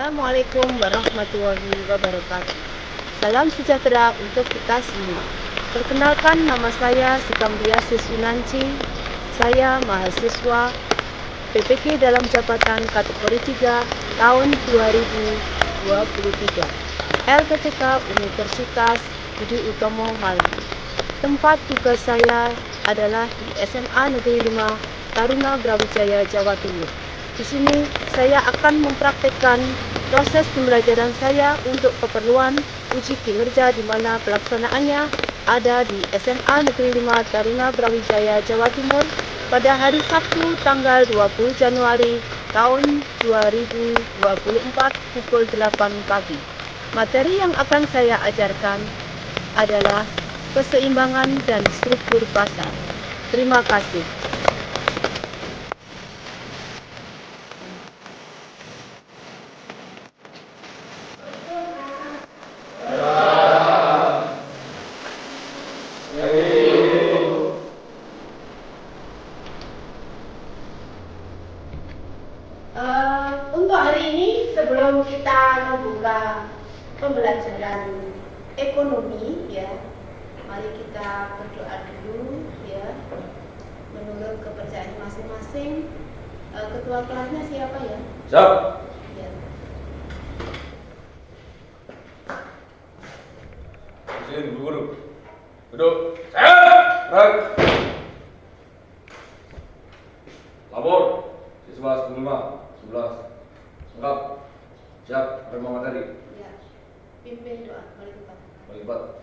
Assalamualaikum warahmatullahi wabarakatuh. Salam sejahtera untuk kita semua. Perkenalkan, nama saya Sikambiasi Sunanci. Saya mahasiswa PPK dalam jabatan kategori 3 tahun 2023 LPTK Universitas Budi Utomo Malang. Tempat tugas saya adalah di SMA Negeri 5 Taruna Brawijaya, Jawa Timur. Di sini saya akan mempraktekkan proses pembelajaran saya untuk keperluan uji kinerja, di mana pelaksanaannya ada di SMA Negeri 5 Taruna Brawijaya, Jawa Timur pada hari Sabtu tanggal 20 Januari tahun 2024 pukul 8 pagi. Materi yang akan saya ajarkan adalah keseimbangan dan struktur pasar. Terima kasih. Untuk hari ini, sebelum kita membuka pembelajaran ekonomi, ya, mari kita berdoa dulu, ya, menurut kepercayaan masing-masing. Ketua kelasnya siapa ya? Siap. Ya. Sini guru. Duduk. Siap. Labor. Siswa 11. Lengkap. Siap. Terima materi. Ya. Pimpin doa kali keempat. Kali 4.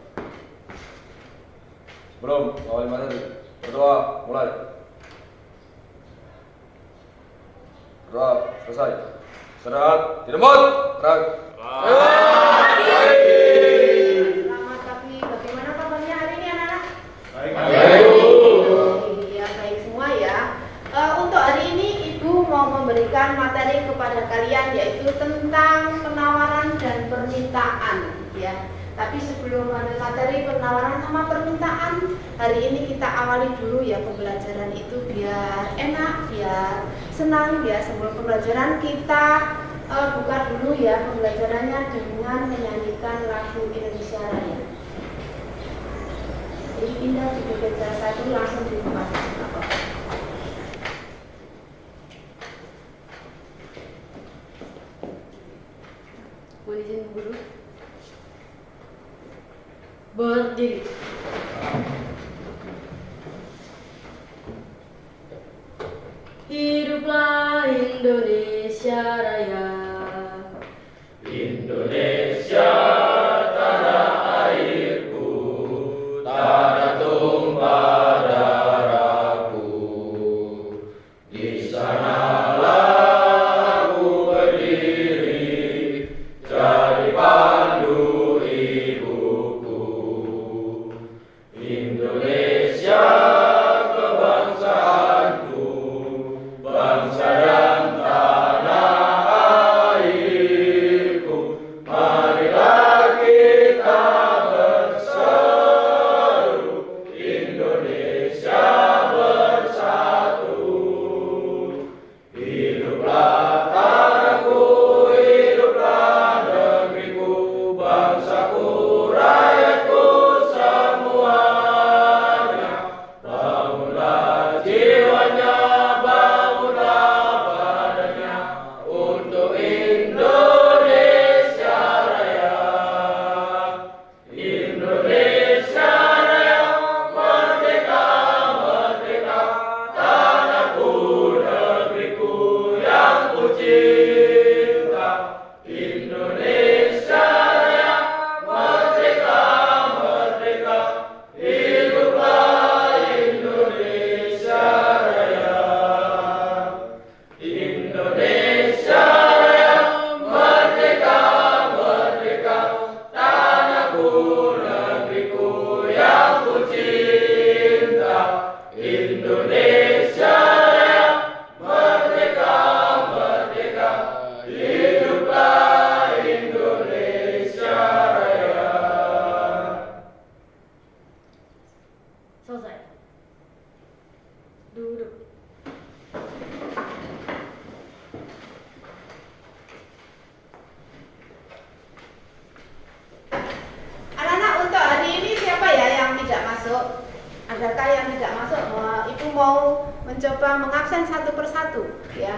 Sebelum awal materi, berdoa mulai. Berdoa selesai. Istirahat. Tidak mut. Terang. Selamat pagi. Bagaimana kabarnya hari ini, anak-anak? Baik. Ya, baik semua ya. Untuk hari ini Ibu mau memberikan materi kepada kalian, yaitu tentang penawaran dan permintaan, ya. Tapi sebelum ada materi penawaran sama permintaan, hari ini kita awali dulu ya pembelajaran itu biar enak, biar senang ya. Sebelum pembelajaran kita buka dulu ya pembelajarannya dengan menyanyikan lagu Indonesia Raya. Jadi pindah di PPK 1 langsung di tempat. Boleh izin dulu. Berdiri. Hiduplah Indonesia Raya. Indonesia tanah airku, tanah tumpah darahku. Di sanalah aku berdiri, jadi pandu ibuku. Indonesia kebangsaanku, bangsa dan tanah airku. Marilah kita berseru, Indonesia bersatu. Hiduplah tanahku, hiduplah negeriku, bangsaku, rakyatku semuanya. Bangunlah jiwanya, bangunlah badannya, untuk Indonesia Raya. Indonesia Raya, merdeka, merdeka, tanahku, negeriku yang ku cinta. Indonesia Raya, merdeka, merdeka, hiduplah Indonesia Raya. Indonesia Raya, merdeka, merdeka, tanahku, negeriku yang ku cinta. Indonesia Raya, merdeka, merdeka, hiduplah Indonesia Raya. Selesai. Duduk. tidak masuk, Ibu mau mencoba mengabsen satu persatu ya.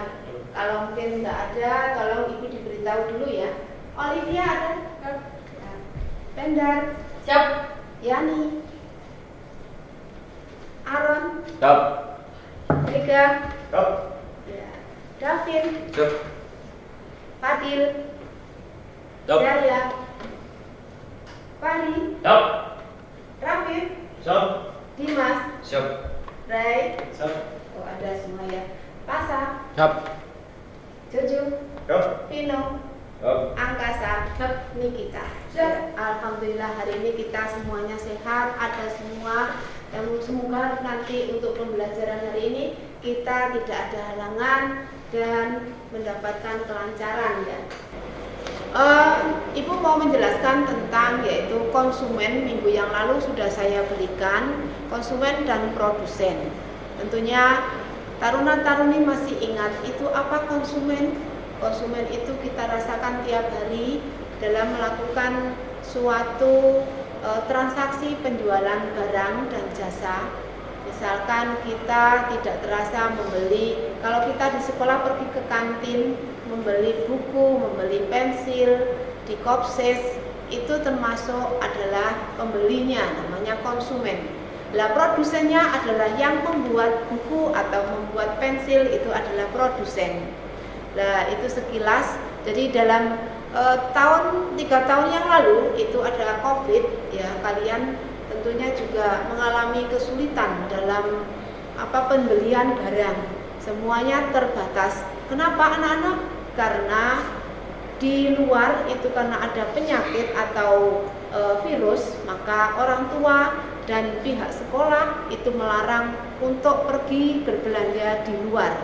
Kalau mungkin tidak ada, tolong Ibu diberitahu dulu ya. Olivia ada? Ya. Pendar. Siap. Yani. Aaron. Siap. Rika. Siap. Ya. Davin. Siap. Fadil. Siap. Daya. Fahri. Siap. Rafif. Siap. Dimas. Siap. Ray. Siap. Oh ada semua ya. Pasa. Siap. Jojo. Siap. Pino. Siap. Angkasa. Nikita. Siap. Alhamdulillah hari ini kita semuanya sehat, ada semua. Yang semoga nanti untuk pembelajaran hari ini kita tidak ada halangan dan mendapatkan kelancaran ya. Ibu mau menjelaskan tentang yaitu konsumen. Minggu yang lalu sudah saya berikan konsumen dan produsen. Tentunya taruna-taruni masih ingat itu apa konsumen? Konsumen itu kita rasakan tiap hari dalam melakukan suatu transaksi penjualan barang dan jasa. Misalkan kita tidak terasa membeli, kalau kita di sekolah pergi ke kantin membeli buku, membeli pensil di Kopses, itu termasuk adalah pembelinya, namanya konsumen. Lah produsennya adalah yang membuat buku atau membuat pensil, itu adalah produsen. Lah itu sekilas. Jadi dalam 3 tahun yang lalu itu ada COVID ya, kalian tentunya juga mengalami kesulitan dalam pembelian barang. Semuanya terbatas. Kenapa anak-anak? Karena di luar itu karena ada penyakit atau virus, maka orang tua dan pihak sekolah itu melarang untuk pergi berbelanja di luar.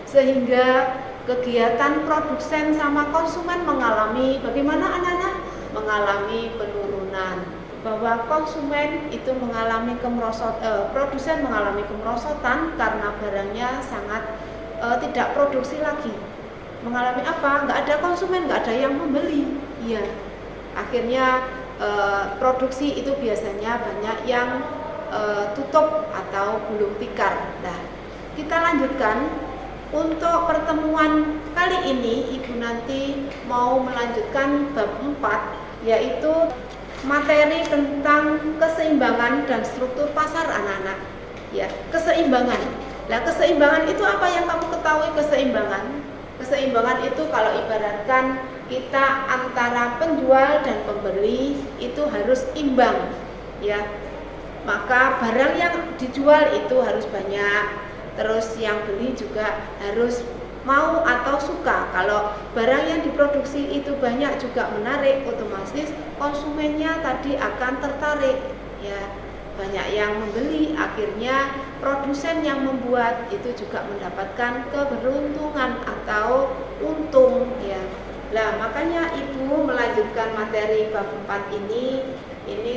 Sehingga kegiatan produsen sama konsumen mengalami bagaimana anak-anak? Mengalami penurunan. Bahwa konsumen itu mengalami produsen mengalami kemerosotan karena barangnya sangat tidak produksi lagi. Mengalami apa? Nggak ada konsumen, nggak ada yang membeli. Iya. Akhirnya produksi itu biasanya banyak yang tutup atau gulung tikar. Nah, kita lanjutkan. Untuk pertemuan kali ini Ibu nanti mau melanjutkan bab 4, yaitu materi tentang keseimbangan dan struktur pasar anak-anak. Ya, keseimbangan. Nah, keseimbangan itu apa yang kamu ketahui keseimbangan? Keseimbangan itu kalau ibaratkan kita antara penjual dan pembeli itu harus imbang, ya. Maka barang yang dijual itu harus banyak. Terus yang beli juga harus mau atau suka. Kalau barang yang diproduksi itu banyak juga menarik, otomatis konsumennya tadi akan tertarik. Ya, banyak yang membeli, akhirnya produsen yang membuat itu juga mendapatkan keberuntungan atau untung. Ya, lah makanya Ibu melanjutkan materi bab 4 ini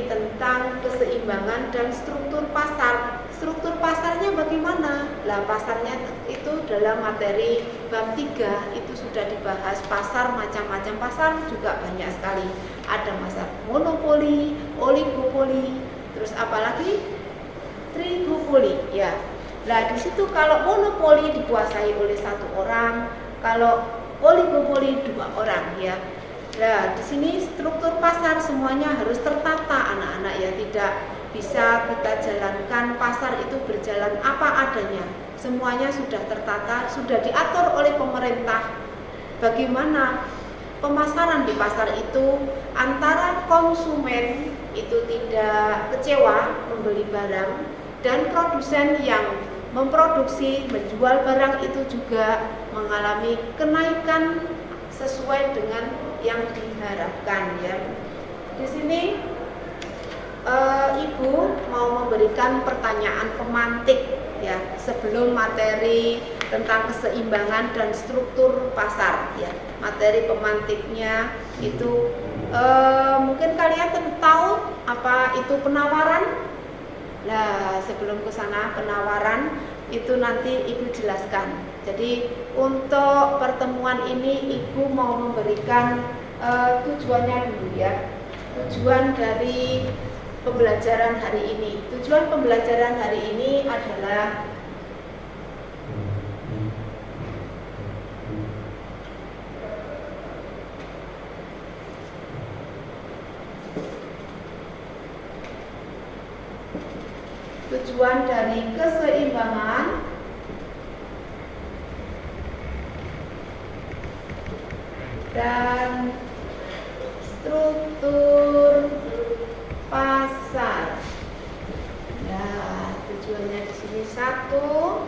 tentang keseimbangan dan struktur pasar. Struktur pasarnya bagaimana? Lah pasarnya itu dalam materi bab 3 itu sudah dibahas. Pasar macam-macam pasar juga banyak sekali. Ada pasar monopoli, oligopoli, terus apalagi trigopoli ya. Lah di situ kalau monopoli dikuasai oleh 1 orang, kalau oligopoli 2 orang ya. Nah, di sini struktur pasar semuanya harus tertata anak-anak ya, tidak bisa kita jalankan pasar itu berjalan apa adanya. Semuanya sudah tertata, sudah diatur oleh pemerintah. Bagaimana pemasaran di pasar itu antara konsumen itu tidak kecewa membeli barang dan produsen yang memproduksi menjual barang itu juga mengalami kenaikan sesuai dengan yang diharapkan ya. Di sini Ibu mau memberikan pertanyaan pemantik ya sebelum materi tentang keseimbangan dan struktur pasar ya. Materi pemantiknya itu mungkin kalian tahu apa itu penawaran. Nah, sebelum ke sana penawaran itu nanti Ibu jelaskan. Jadi untuk pertemuan ini Ibu mau memberikan tujuannya dulu ya. Tujuan dari pembelajaran hari ini. Tujuan pembelajaran hari ini adalah tujuan dari keseimbangan dan struktur pasar. Nah, tujuannya di sini satu,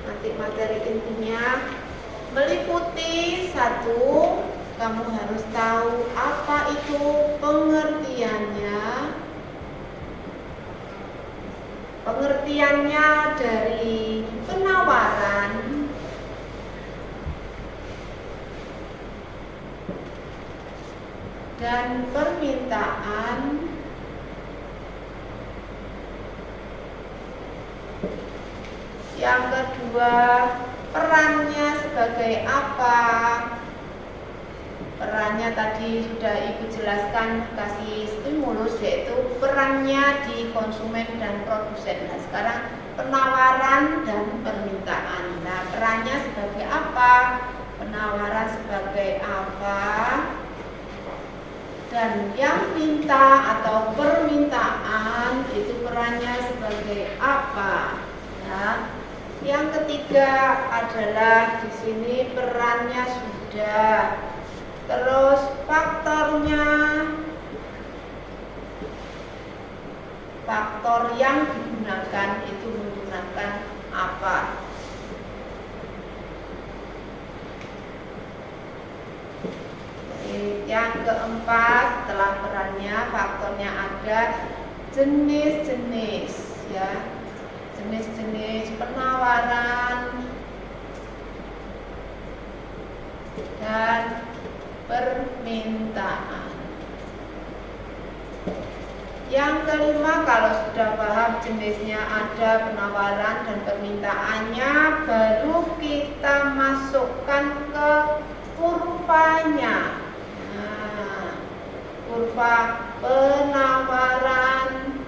nanti materi intinya meliputi satu, kamu harus tahu apa itu pengertiannya. Pengertiannya dari penawaran dan permintaan. Yang kedua, perannya sebagai apa? Perannya tadi sudah Ibu jelaskan, kasih stimulus, yaitu perannya di konsumen dan produsen. Nah, sekarang penawaran dan permintaan. Nah, perannya sebagai apa? Penawaran sebagai apa? Dan yang minta atau permintaan itu perannya sebagai apa? Nah, yang ketiga adalah di sini perannya sudah. Terus faktornya, faktor yang digunakan itu menggunakan apa? Yang keempat, setelah perannya, faktornya ada jenis-jenis, ya, jenis-jenis penawaran dan permintaan. Yang kelima, kalau sudah paham jenisnya ada, penawaran dan permintaannya, baru kita masukkan ke kurvanya. Nah, kurva penawaran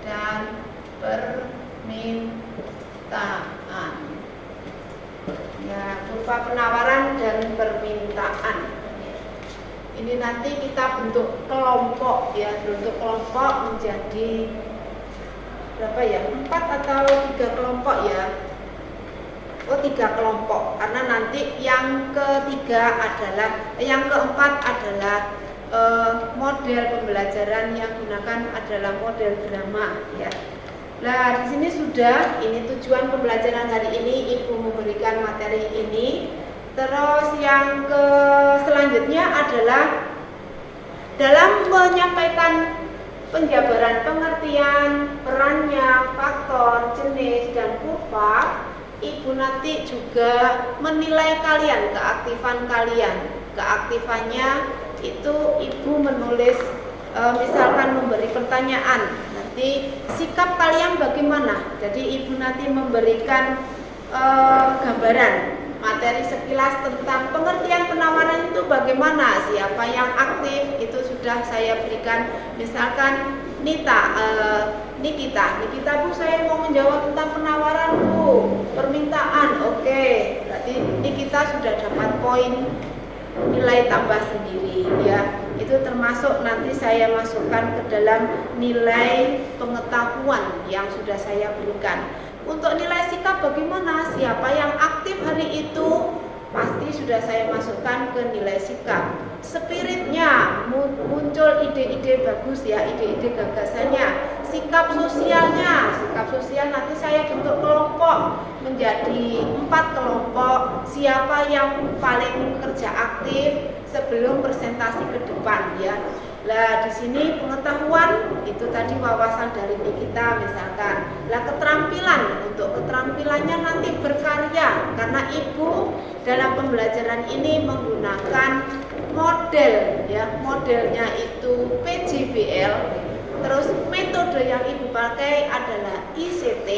dan permintaan. Ya, kurva penawaran dan permintaan. Ini nanti kita bentuk kelompok, ya, bentuk kelompok menjadi berapa ya? 4 atau 3 kelompok ya? Oh, 3 kelompok. Karena nanti yang keempat adalah model pembelajaran yang gunakan adalah model drama, ya. Nah, di sini sudah, ini tujuan pembelajaran hari ini, Ibu memberikan materi ini. Terus yang selanjutnya adalah dalam menyampaikan penjabaran pengertian, perannya, faktor, jenis, dan kurva, Ibu nanti juga menilai kalian, keaktifan kalian. Keaktifannya itu Ibu menulis, misalkan memberi pertanyaan. Nanti sikap kalian bagaimana? Jadi Ibu nanti memberikan gambaran materi sekilas tentang pengertian penawaran itu bagaimana, siapa yang aktif itu sudah saya berikan. Misalkan Nikita Bu, saya mau menjawab tentang penawaran Bu, permintaan. Oke, berarti Nikita sudah dapat poin nilai tambah sendiri, ya. Itu termasuk nanti saya masukkan ke dalam nilai pengetahuan yang sudah saya berikan. Untuk nilai sikap bagaimana, siapa yang aktif hari itu, pasti sudah saya masukkan ke nilai sikap. Spiritnya, muncul ide-ide bagus, ya, ide-ide gagasannya. Sikap sosialnya, sikap sosial nanti saya bentuk kelompok menjadi 4 kelompok. Siapa yang paling kerja aktif sebelum presentasi ke depan, ya. Lah, di sini pengetahuan itu tadi wawasan dari Nikita misalkan. Lah, keterampilan, untuk keterampilannya nanti berkarya, karena Ibu dalam pembelajaran ini menggunakan model, ya. Modelnya itu PJBL. Terus metode yang Ibu pakai adalah ICT,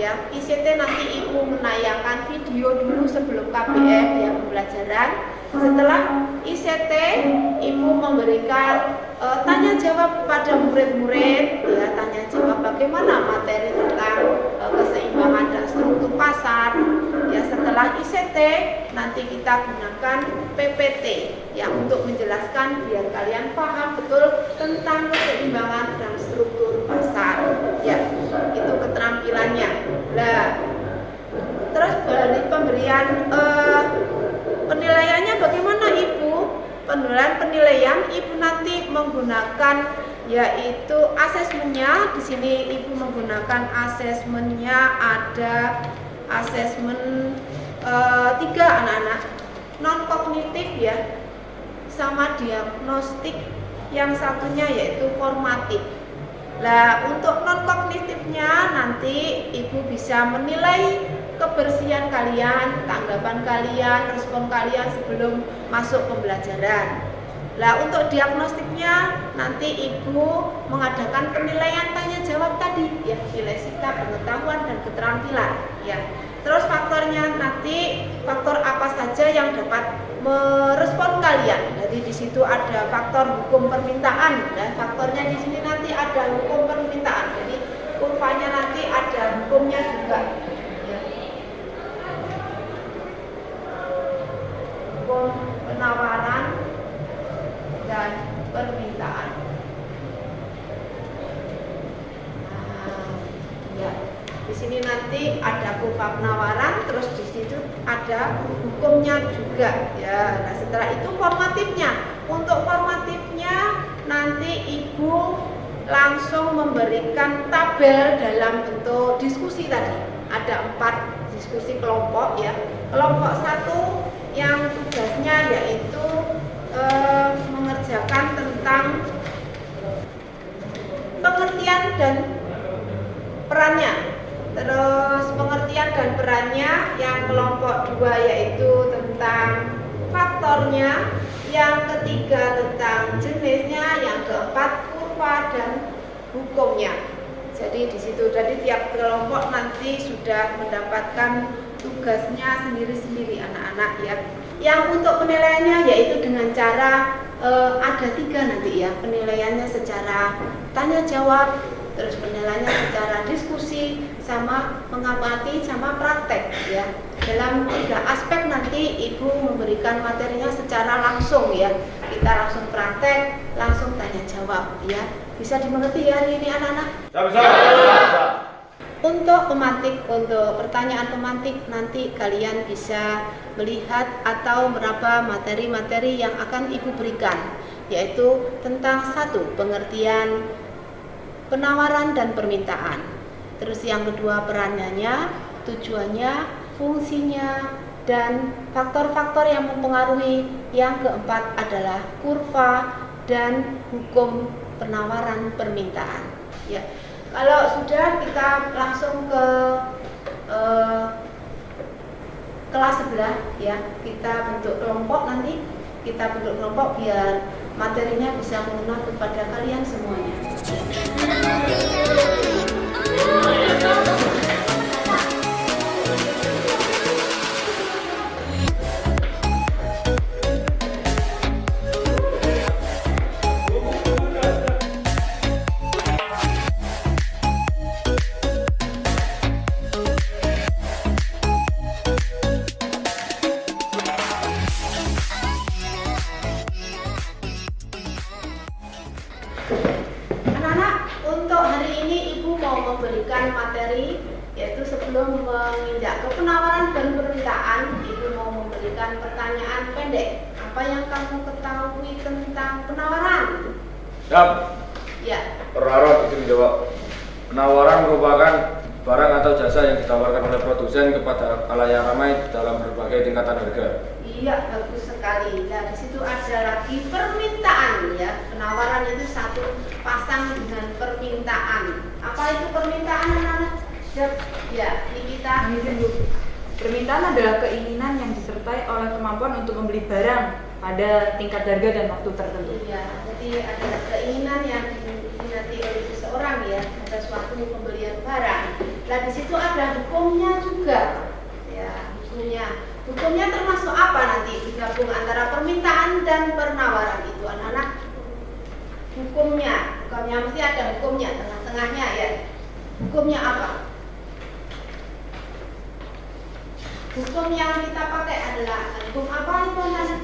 ya. ICT nanti Ibu menayangkan video dulu sebelum KBM, ya, pembelajaran. Setelah ICT, Ibu memberikan tanya jawab pada murid-murid, ya tanya jawab bagaimana materi tentang keseimbangan dan struktur pasar. Ya setelah ICT nanti kita gunakan PPT yang untuk menjelaskan biar kalian paham betul tentang keseimbangan dan struktur pasar. Ya itu keterampilannya. Nah, terus dari pemberian penilaiannya bagaimana Ibu? Penilaian Ibu nanti menggunakan yaitu asesmennya. Di sini Ibu menggunakan asesmennya, ada asesmen 3 anak-anak, non kognitif ya, sama diagnostik, yang satunya yaitu formatif. Nah, untuk non kognitifnya nanti Ibu bisa menilai kebersihan kalian, tanggapan kalian, respon kalian sebelum masuk pembelajaran. Nah, untuk diagnostiknya nanti Ibu mengadakan penilaian tanya jawab tadi ya, nilai sikap, pengetahuan dan keterampilan ya. Terus faktornya nanti faktor apa saja yang dapat merespon kalian. Jadi di situ ada faktor hukum permintaan dan faktornya di sini nanti ada hukum permintaan. Jadi kurvanya nanti ada hukumnya juga. Ya. Hukum penawaran dan permintaan. Nah, ya. Di sini nanti ada kurva penawaran, terus di situ ada hukumnya juga ya. Nah, setelah itu formatifnya. Untuk formatifnya nanti Ibu langsung memberikan tabel dalam bentuk diskusi tadi. Ada 4 diskusi kelompok ya. Kelompok 1 yang tugasnya yaitu mengerjakan tentang pengertian dan perannya. Terus pengertian dan perannya yang kelompok 2 yaitu tentang faktornya, yang ketiga tentang jenisnya, yang keempat kurva dan hukumnya. Jadi di situ jadi tiap kelompok nanti sudah mendapatkan tugasnya sendiri-sendiri anak-anak ya. Yang untuk penilaiannya yaitu dengan cara ada 3 nanti ya, penilaiannya secara tanya jawab, terus penilaiannya secara diskusi, sama mengamati, sama praktek ya. Dalam 3 aspek nanti Ibu memberikan materinya secara langsung ya. Kita langsung praktek, langsung tanya jawab ya. Bisa dimengerti ya hari ini anak-anak? Untuk pemantik, untuk pertanyaan pemantik nanti kalian bisa melihat atau meraba materi-materi yang akan Ibu berikan, yaitu tentang 1 pengertian penawaran dan permintaan. Terus yang kedua peranannya, tujuannya, fungsinya, dan faktor-faktor yang mempengaruhi. Yang keempat adalah kurva dan hukum penawaran permintaan. Ya, kalau sudah kita langsung ke kelas sebelah ya. Kita bentuk kelompok nanti. Kita bentuk kelompok biar materinya bisa mengena kepada kalian semuanya. Memberikan materi yaitu sebelum menginjak ke penawaran dan permintaan, Ibu mau memberikan pertanyaan pendek. Apa yang kamu ketahui tentang penawaran? Siap. Ya. Perharap itu menjawab. Penawaran merupakan barang atau jasa yang ditawarkan oleh produsen kepada khalayak ramai dalam berbagai tingkatan harga. Iya, bagus sekali. Nah, di situ ada lagi permintaan ya. Penawaran itu satu pasang dengan permintaan. Apa itu permintaan anak-anak? Ya, ini kita. Permintaan adalah keinginan yang disertai oleh kemampuan untuk membeli barang pada tingkat harga dan waktu tertentu. Iya, jadi ada keinginan yang diminati oleh seseorang ya, ada suatu pembelian barang. Nah, di situ ada hukumnya juga. Ya, hukumnya. Hukumnya termasuk apa nanti? Digabung antara permintaan dan penawaran itu anak-anak. hukumnya mesti ada hukumnya, tengah-tengahnya ya. Hukumnya apa? Hukum yang kita pakai adalah hukum apa itu Nana?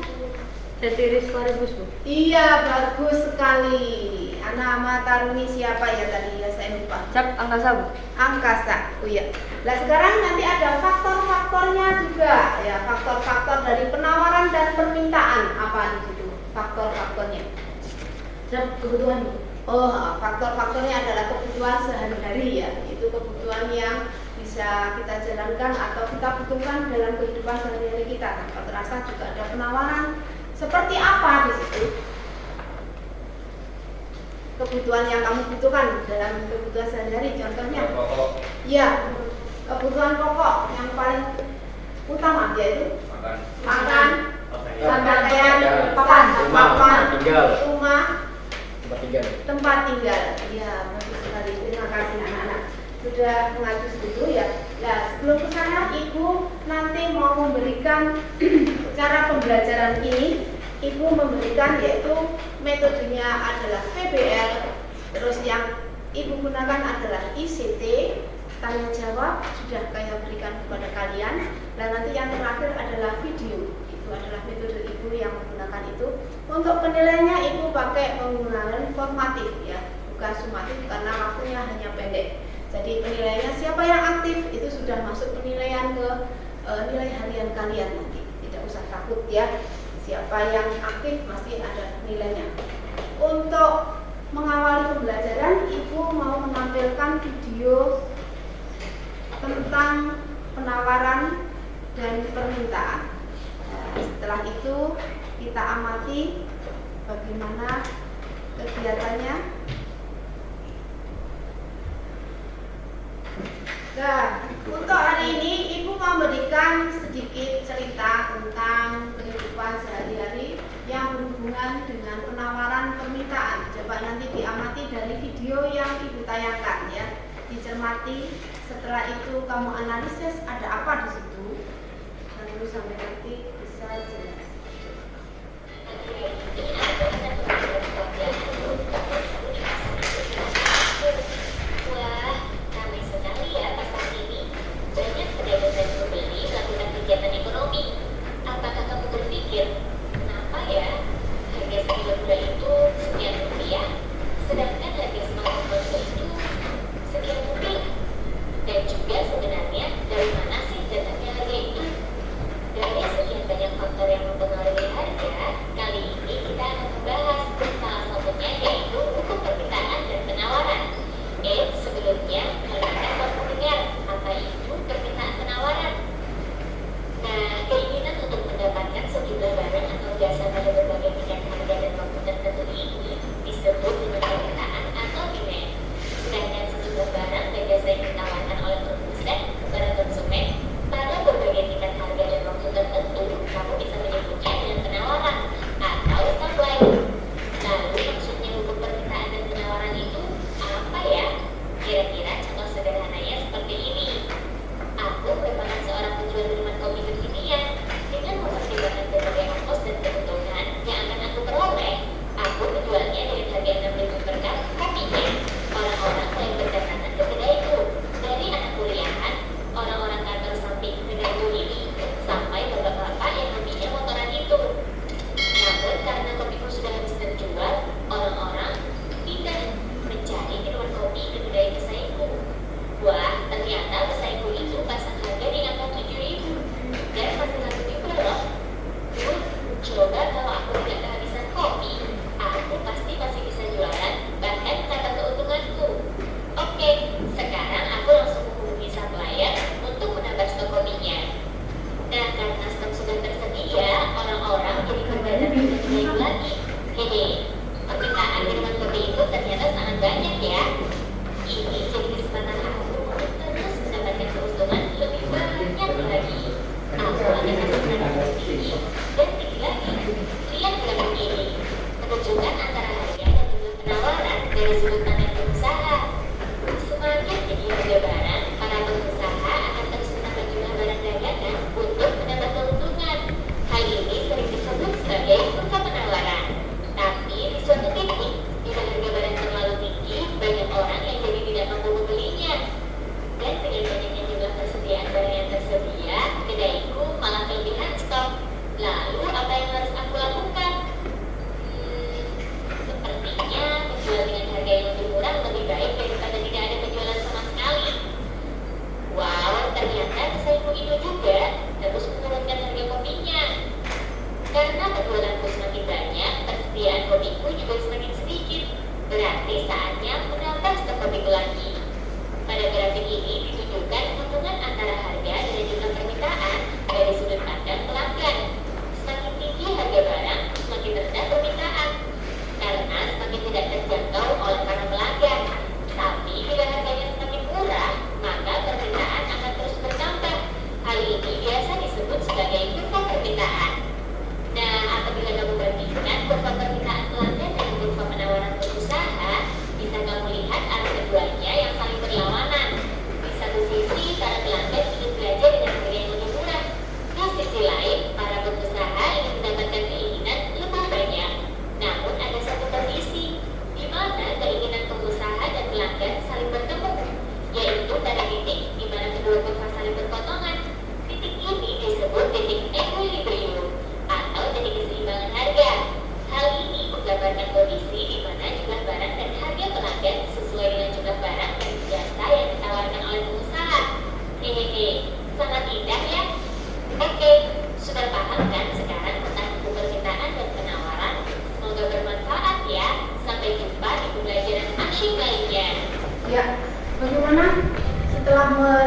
Ceteris paribus, Bu. Iya, bagus sekali. Nama Taruni siapa ya tadi ya, saya lupa. Cap angkasa, Bu. Angkasa. Oh iya. Nah, sekarang nanti ada faktor-faktornya juga ya, faktor-faktor dari penawaran dan permintaan apa di situ? Faktor-faktornya. Cap kebutuhan, Bu. Oh, faktor-faktornya adalah kebutuhan sehari-hari ya. Itu kebutuhan yang bisa kita jalankan atau kita butuhkan dalam kehidupan sehari-hari kita. Tanpa terasa juga ada penawaran. Seperti apa di situ? Kebutuhan yang kamu butuhkan dalam kebutuhan sehari-hari, contohnya? Pokok Ya, kebutuhan pokok yang paling utama yaitu makan, pakaian, rumah, tinggal, rumah, tempat tinggal. tempat tinggal. Ya, bagus sekali. Terima kasih anak-anak sudah mengacu dulu ya. Nah, sebelum ke sana, Ibu nanti mau memberikan cara pembelajaran ini. Ibu memberikan yaitu metodenya adalah VBL. Terus yang Ibu gunakan adalah ICT, tanya jawab sudah saya berikan kepada kalian. Dan nanti yang terakhir adalah video. Itu adalah metode Ibu yang menggunakan itu. Untuk penilaiannya Ibu pakai penggunaan formatif ya, bukan sumatif karena waktunya hanya pendek. Jadi penilaiannya siapa yang aktif itu sudah masuk penilaian ke nilai harian kalian nanti. Tidak usah takut ya. Siapa yang aktif masih ada nilainya. Untuk mengawali pembelajaran, Ibu mau menampilkan video tentang penawaran dan permintaan. Setelah itu kita amati bagaimana kegiatannya. Nah, untuk hari ini Ibu mau memberikan sedikit cerita tentang kehidupan sehari-hari yang berhubungan dengan penawaran permintaan. Coba nanti diamati dari video yang Ibu tayangkan ya. Dicermati, setelah itu kamu analisis ada apa di situ. Lalu sampai nanti bisa jelas. Wah, ramai sekali ya pasar ini. Banyak pedagang dan pembeli melakukan kegiatan ekonomi. Apakah kamu berpikir, kenapa ya harga sekilo gula itu sekian rupiah, sedangkan harga semangkuk bakso itu sekian rupiah? Dan juga sebenarnya dari mana sih datangnya harga itu? Dari sekian banyak faktor yang mempengaruhi harga, kali ini kita akan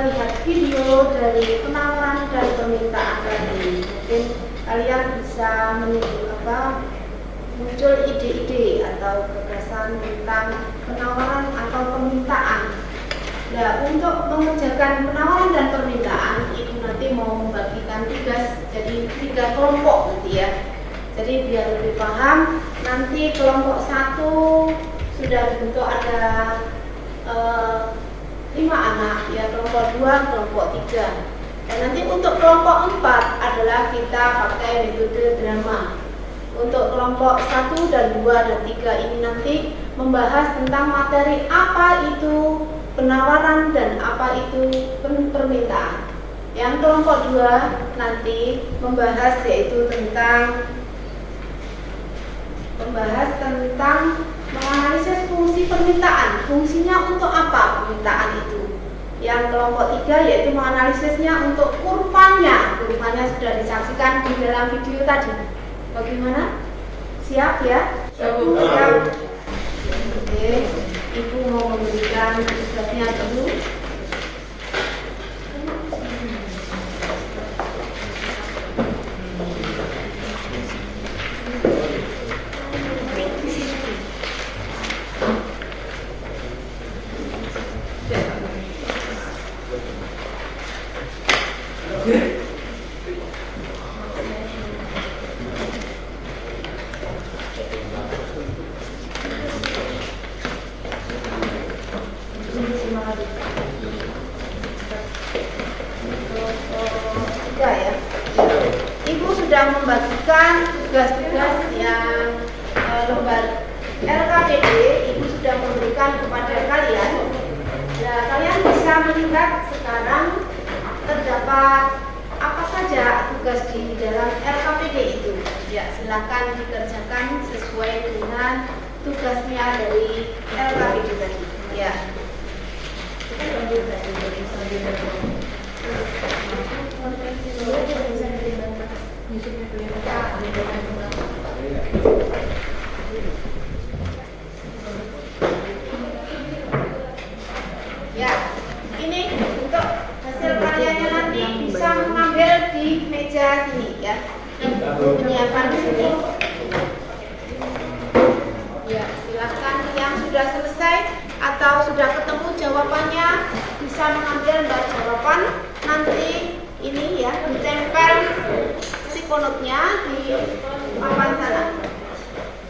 lihat video dari penawaran dan permintaan tadi. Mungkin kalian bisa muncul ide-ide atau gagasan tentang penawaran atau permintaan. Nah, untuk mengerjakan penawaran dan permintaan, Ibu nanti mau membagikan tugas jadi 3 kelompok nanti ya. Jadi biar lebih paham, nanti kelompok 1 sudah dibentuk ada 5 anak ya, kelompok 2, kelompok 3. Dan nanti untuk kelompok 4 adalah kita pakai metode drama. Untuk kelompok 1 dan 2 dan 3 ini nanti membahas tentang materi apa itu penawaran dan apa itu permintaan. Yang kelompok 2 nanti membahas yaitu tentang menganalisis fungsi permintaan. Fungsinya untuk apa permintaan itu? Yang kelompok 3 yaitu menganalisisnya untuk kurvanya. Kurvanya sudah disaksikan di dalam video tadi. Bagaimana? Siap ya? Siap. Oke, Ibu mau memberikan tugasnya dulu. Ya. Ibu sudah membagikan tugas-tugas yang lembar LKPD. Ibu sudah memberikan kepada kalian. Ya, kalian bisa melihat sekarang terdapat apa saja tugas di dalam LKPD itu. Ya, silakan dikerjakan sesuai dengan tugasnya dari LKPD tadi. Ya. Ya, ini untuk hasil karyanya nanti bisa mengambil di meja sini ya. Ibu menyiapkan di sini. Ya, silakan yang sudah selesai atau sudah ketemu jawabannya bisa mengambil lembar jawaban. Nanti ini ya ditempel psikonotnya di papan sana.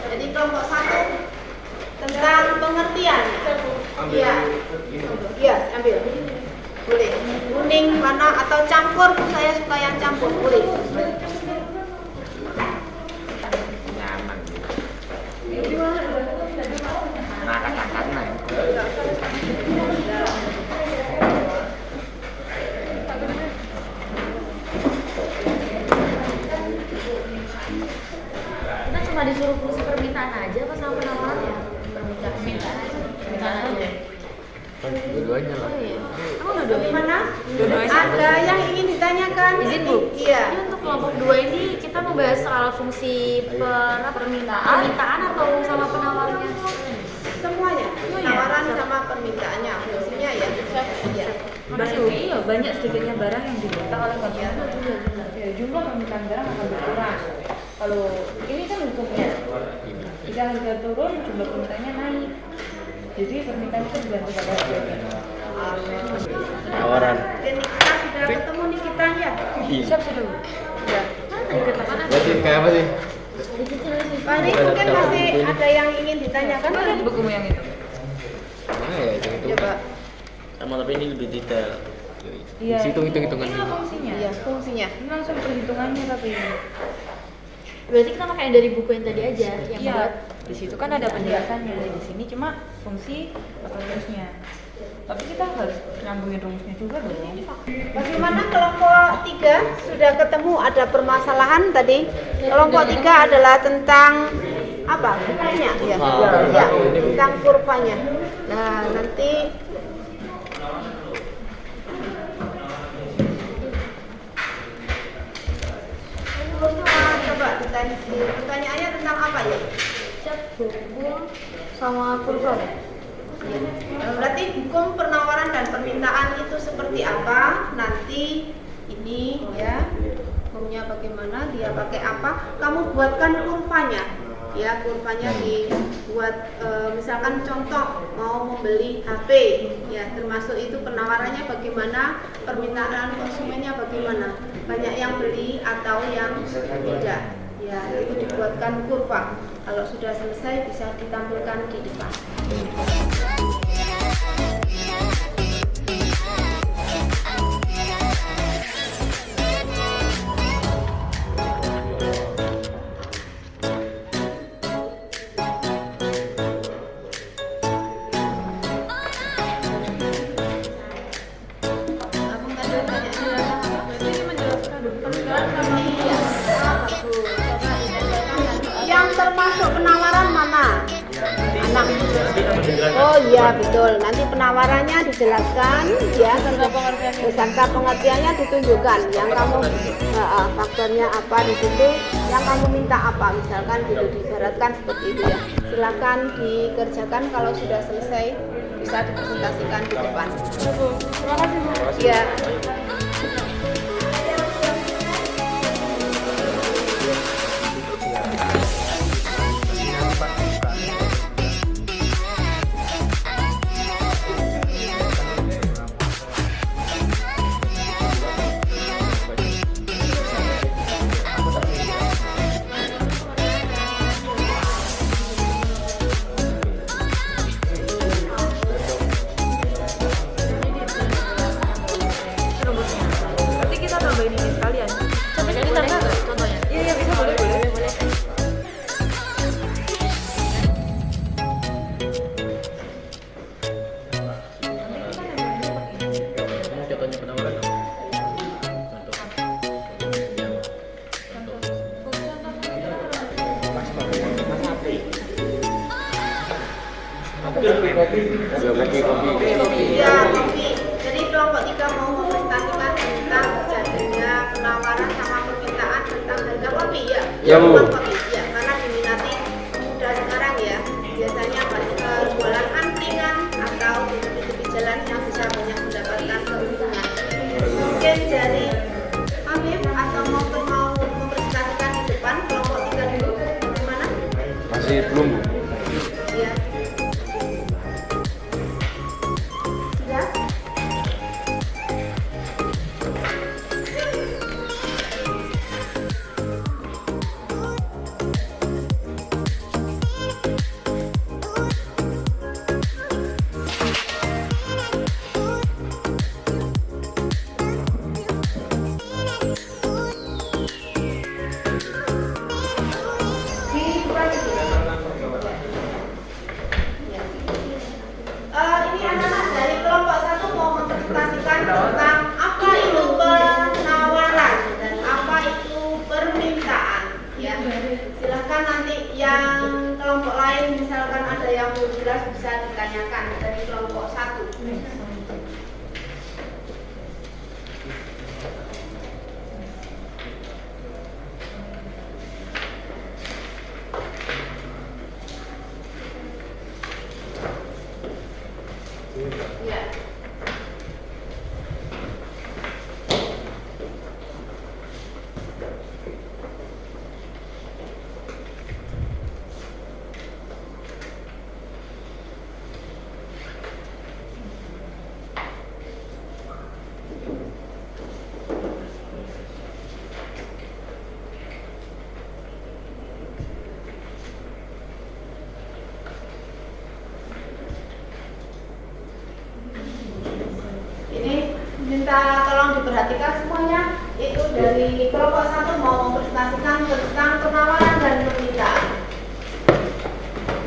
Jadi kelompok 1 tentang pengertian. Iya. Iya, ambil. Boleh. Kuning, warna atau campur, saya suka yang campur. Boleh. Kita cuma disuruh fungsi permintaan aja apa sama penawaran ya? Permintaan aja. Dua-duanya lah. Oh iya. Emang dua-duanya? Mana? Ada yang ingin ditanyakan? Izin Bu. Iya. Ini untuk kelompok 2 ini kita membahas soal fungsi permintaan atau sama penawarannya? Semuanya. Penawaran sama permintaannya. Fungsinya ya. Iya. Iya, banyak sedikitnya barang yang diminta oleh konsumen. Ya, jumlah permintaan barang akan berkurang. Kalau ini kan hukumnya, jika harga turun, jumlah permintaannya naik. Jadi permintaan itu dibantu pada harganya. Tawaran. Dan kita sudah ketemu nih kita ya. Siap sudah. Ya. Berarti kayak apa sih? Pak ini mungkin masih ada yang ingin ditanyakan. Mana di bukumu yang itu? Mana ya itu? Coba. Sama tapi ini lebih detail. Iya. Hitung-hitungan Ini fungsinya. Iya, fungsinya. Ini langsung perhitungannya tapi. Berarti kita pakai yang dari buku yang tadi aja yang Iya. buat. Di situ kan ada penjelasannya. Di sini cuma fungsi atau rumusnya. Tapi kita harus nyambungin rumusnya juga dong. Bagaimana kelompok 3 sudah ketemu ada permasalahan tadi? Kelompok 3 adalah tentang apa? Kurvanya ya. Ya, tentang kurvanya. Nah, nanti coba ditanya, pertanyaannya tentang apa ya? Buku sama kurva. Ya. Berarti hukum penawaran dan permintaan itu seperti apa? Nanti ini ya, hukumnya bagaimana, dia pakai apa? Kamu buatkan kurvanya. Ya, kurvanya dibuat misalkan contoh mau membeli HP, ya termasuk itu penawarannya bagaimana, permintaan konsumennya bagaimana, banyak yang beli atau yang tidak. Ya, itu dibuatkan kurva. Kalau sudah selesai bisa ditampilkan di depan. Yang termasuk penawaran mana? Anak. Oh iya betul. Nanti penawarannya dijelaskan, ya. Beserta pengertiannya ditunjukkan. Yang kamu faktornya apa di situ, yang kamu minta apa, misalkan gitu diibaratkan seperti itu ya. Silakan dikerjakan, kalau sudah selesai bisa dipresentasikan di depan. Terima kasih Bu. Ya. Nanti kita tambahin ini sekalian. Contohnya kita nggak? Contohnya? Iya bisa boleh. Ini contohnya penawaran. Ya, kopi. Jadi kelompok 3 mau mempresentasikan tentang terjadinya penawaran sama permintaan tentang harga kopi ya. Ya, Bu. Tentang kopi. Ya, karena diminati muda sekarang ya. Biasanya jualan angkringan atau di tepi jalan yang bisa banyak mendapatkan keuntungan. Mungkin dari Amir atau mau mempresentasikan di depan kelompok 3 dulu. Gimana? Masih belum, Bu. Ya. Sudah? Ini anak-anak dari kelompok 1 mau mempresentasikan tentang apa itu penawaran dan apa itu permintaan. Ya, silahkan nanti yang kelompok lain misalkan ada yang belum jelas bisa ditanyakan dari kelompok 1. Ya. Ini minta tolong diperhatikan semuanya. Itu dari kelompok 1 mau mempresentasikan tentang penawaran dan permintaan.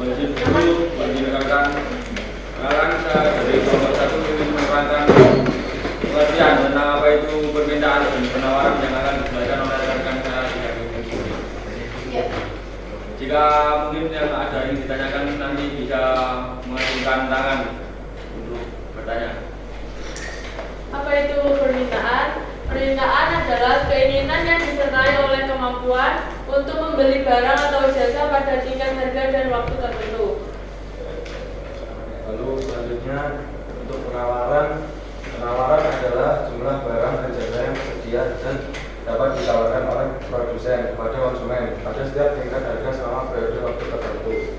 Masih dulu bagi rekan-rekan, saya dari kelompok 1 ingin menerangkan pengertian tentang apa itu permintaan dan penawaran yang akan disampaikan oleh rekan-rekan saya di sini. Ya. Jika mungkin yang ada yang ditanyakan nanti bisa mengacungkan tangan untuk bertanya. Apa itu permintaan? Permintaan adalah keinginan yang disertai oleh kemampuan untuk membeli barang atau jasa pada tingkat harga dan waktu tertentu. Lalu selanjutnya Selanjutnya untuk penawaran adalah jumlah barang dan jasa yang tersedia dan dapat ditawarkan oleh produsen kepada konsumen pada setiap tingkat harga selama periode waktu tertentu.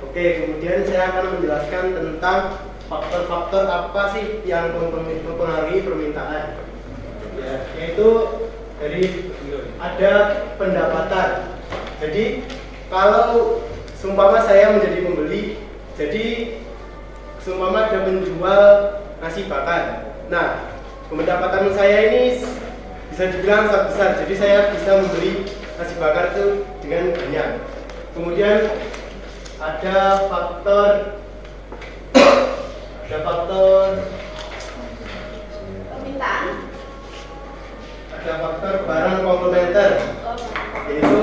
Oke, kemudian saya akan menjelaskan tentang faktor-faktor apa sih yang mempengaruhi permintaan. Ya, yaitu dari ada pendapatan. Jadi kalau seumpama saya menjadi pembeli, jadi seumpama ada penjual nasi bakar. Nah, pendapatan saya ini bisa dibilang sangat besar. Jadi saya bisa membeli nasi bakar itu dengan banyak. Kemudian ada faktor Permintaan. Ada faktor barang komplementer, yaitu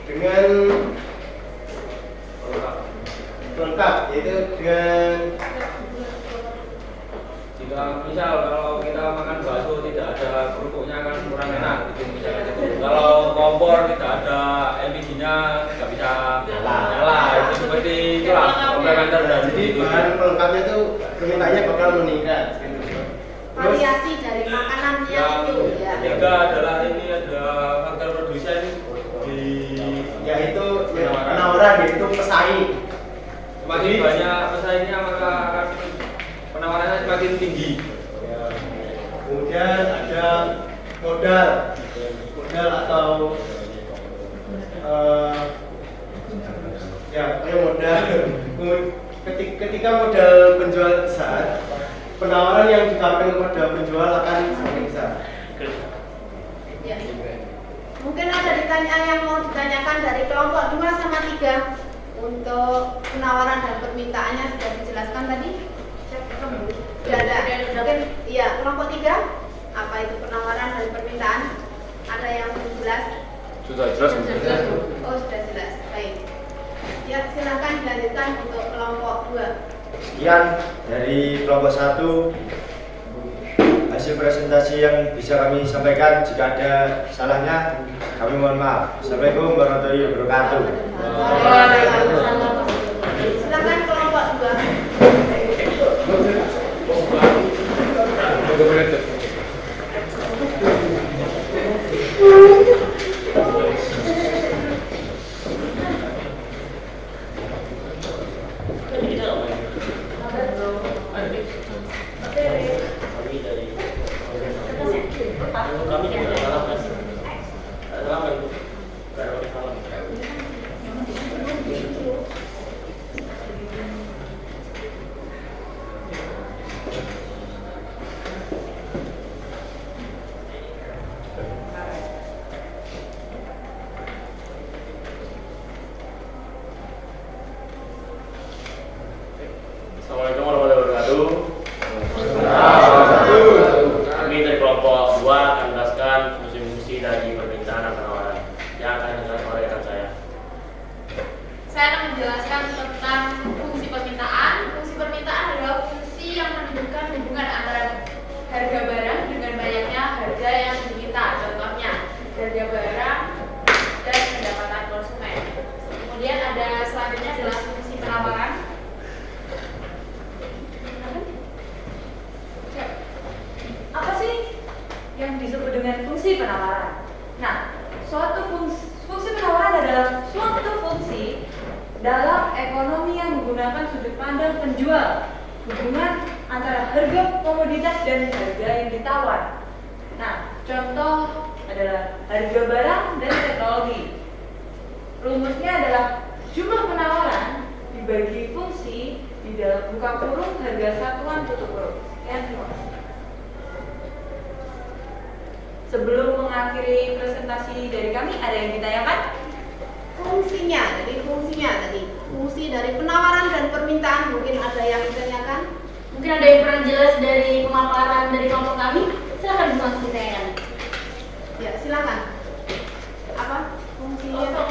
dengan lengkap, yaitu dengan jika misal kalau kita makan bakso tidak ada kerupuknya kan kurang enak gitu misalnya gitu. Kalau kompor tidak ada LPG-nya nggak bisa nyala itu seperti itulah komplementer dan jadi bahan pelengkapnya itu permintaannya bakal meningkat. Variasi dari makanannya yang itu ya. ketiga adalah ini ada faktor produsen di Yaitu penawaran, yaitu pesaing. semakin banyak pesaingnya maka akan penawarannya semakin tinggi. Kemudian ada modal atau modal. Ketika modal penjual besar, penawaran yang ditawarkan kepada penjual akan semakin besar. Ya. Mungkin ada yang mau ditanyakan dari kelompok 2 sama 3 untuk penawaran dan permintaannya sudah dijelaskan tadi? Sudah ada. Mungkin iya, kelompok 3 apa itu penawaran dan permintaan? Ada yang belum jelas? Sudah jelas. Oh, sudah jelas. Baik. Ya, silakan dilanjutkan untuk kelompok 2. Sekian dari kelompok 1 hasil presentasi yang bisa kami sampaikan. Jika ada salahnya kami mohon maaf. Assalamualaikum warahmatullahi wabarakatuh. Silakan kelompok 2. Assalamualaikum warahmatullahi wabarakatuh. Kami dari kelompok 2 akan menjelaskan fungsi-fungsi dari permintaan dan penawaran yang akan dijelaskan oleh rekan saya. Saya akan menjelaskan tentang fungsi permintaan. Fungsi permintaan adalah fungsi yang menentukan hubungan antara harga barang dengan banyaknya harga yang diminta. Contohnya, harga barang dan pendapatan konsumen. Kemudian ada selanjutnya adalah fungsi penawaran. Apa sih yang disebut dengan fungsi penawaran? Nah, fungsi penawaran adalah suatu fungsi dalam ekonomi yang menggunakan sudut pandang penjual, hubungan antara harga komoditas dan harga yang ditawar. Nah, contoh adalah harga barang dan teknologi. Rumusnya adalah jumlah penawaran dibagi fungsi di dalam buka kurung harga satuan tutup kurung. Sekian, terima kasih. Sebelum mengakhiri presentasi dari kami, ada yang ditanyakan? Fungsinya tadi, fungsi dari penawaran dan permintaan mungkin ada yang ditanyakan. Mungkin ada yang kurang jelas dari pemaparan dari kelompok kami. Silakan langsung ditanyakan. Ya, silakan. Apa fungsinya?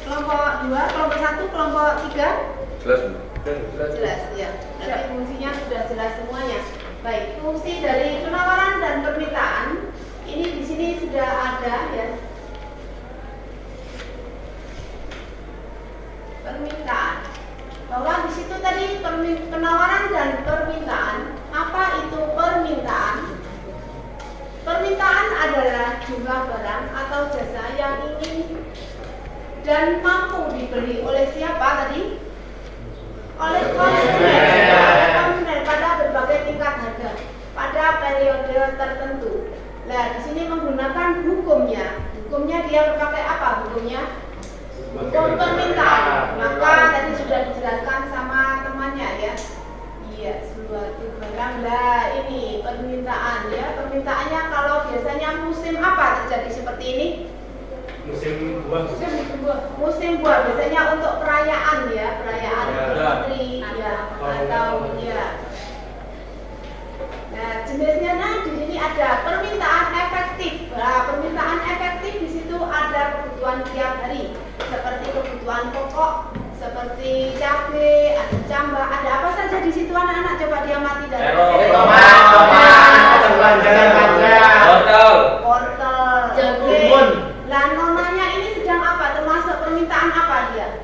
Kelompok 2, kelompok 1, kelompok 3? Jelas, ya. Berarti fungsinya sudah jelas semuanya. Baik, fungsi dari penawaran dan permintaan ini di sini sudah ada ya. Permintaan. bahwa di situ tadi penawaran dan permintaan. Apa itu permintaan? Permintaan adalah jumlah barang atau jasa yang ingin dan mampu dibeli oleh siapa tadi? Oleh konsumen pada berbagai tingkat harga pada periode tertentu. Nah, di sini menggunakan hukumnya. Hukumnya dia berpakai apa? Hukum permintaan. Maka tadi sudah dijelaskan sama temannya ya. Iya, suatu barang. Lah, ini permintaan ya. Permintaannya kalau biasanya musim apa terjadi seperti ini? Musim buah. Musim buah biasanya untuk perayaan ya, perayaan Fitri ya atau ya. Nah, jenisnya di sini ada permintaan efektif. Nah, permintaan efektif di situ ada kebutuhan tiap hari, seperti kebutuhan pokok, seperti cabai, ada cambah, ada apa saja di situ anak-anak coba diamati dari wortel, jagung. Lah, nonanya ini sedang apa? Termasuk permintaan apa dia?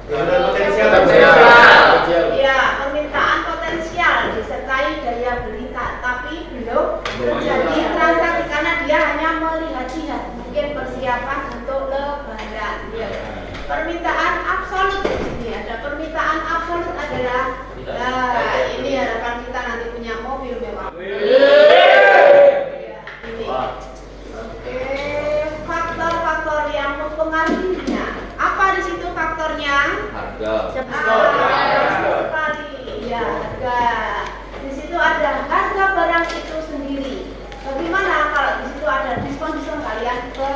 Ya, permintaan potensial disertai daya beli tapi belum terjadi transaksi karena dia hanya melihat-lihat, mungkin persiapan untuk lebaran. Ya. Permintaan absolut di sini ada permintaan absolut adalah ini harapan kita nanti punya mobil mewah. Ya, ini. Oke, faktor-faktor yang mempengaruhinya. Apa di situ faktornya? Harga. Sekali. Ya, harga. Di situ ada harga barang itu sendiri. Bagaimana kalau di situ ada diskon kalian ke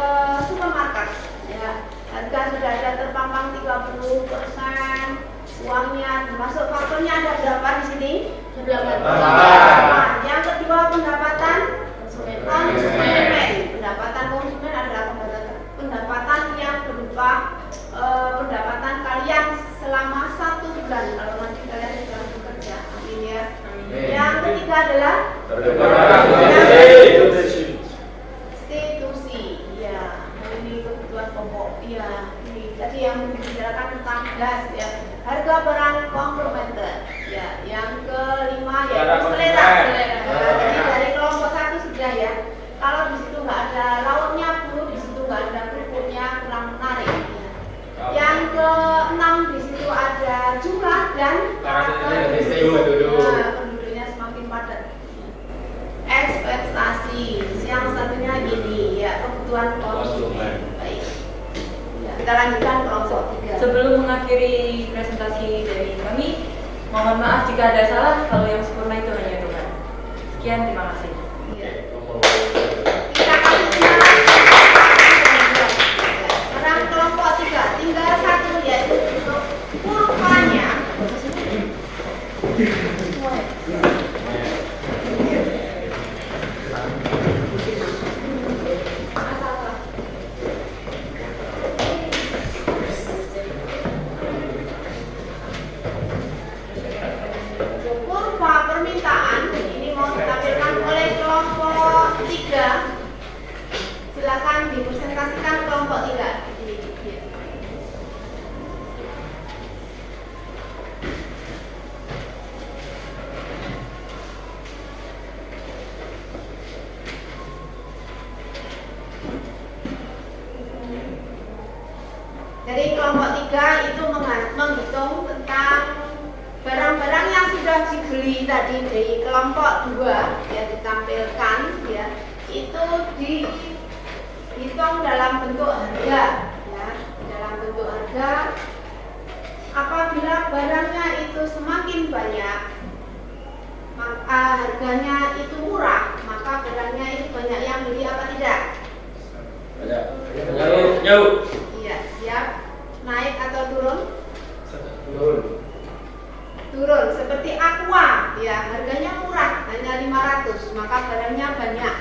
supermarket? Ya, harga sudah ada terpampang 30%. Uangnya termasuk faktornya ada berapa di sini? 8. Yang kedua pendapatan konsumen. Pendapatan konsumen adalah pendapatan yang berupa pendapatan kalian selama 1 bulan kalau nanti kalian sedang bekerja. Amin ya. Yang ketiga adalah institusi. Ya, ini kebutuhan pokok. Ya, ini tadi yang dibicarakan tentang gas ya. Harga barang komplementer. Ya, yang kelima yaitu selera. Jadi dari kelompok 1 sudah ya. Kalau di situ nggak ada lauknya Bu, di situ nggak ada kerupuknya, kurang menarik. Ya. Yang keenam di situ ada jumlah dan penduduknya semakin padat. Ekspektasi, yang satunya gini ya, kebutuhan konsumen. Baik. Ya, kita lanjutkan kelompok 3. Sebelum mengakhiri presentasi dari kami, mohon maaf jika ada salah. Kalau yang sempurna itu hanya Tuhan. Sekian, terima kasih. Ya. Kita kasih sekarang kelompok 3, tinggal 1 yaitu untuk kurvanya. Kurva permintaan ini mau ditampilkan oleh kelompok 3. Silakan dipresentasikan kelompok 3. Jadi kelompok 3 itu menghitung tentang barang-barang yang sudah dibeli tadi dari kelompok 2 yang ditampilkan ya, itu dihitung dalam bentuk harga ya, dalam bentuk harga. Apabila barangnya itu semakin banyak, maka harganya itu murah, maka barangnya itu banyak yang beli apa tidak? Jauh. Iya, siap. Naik atau turun? Turun. Seperti Aqua, ya harganya murah, hanya 500, maka barangnya banyak.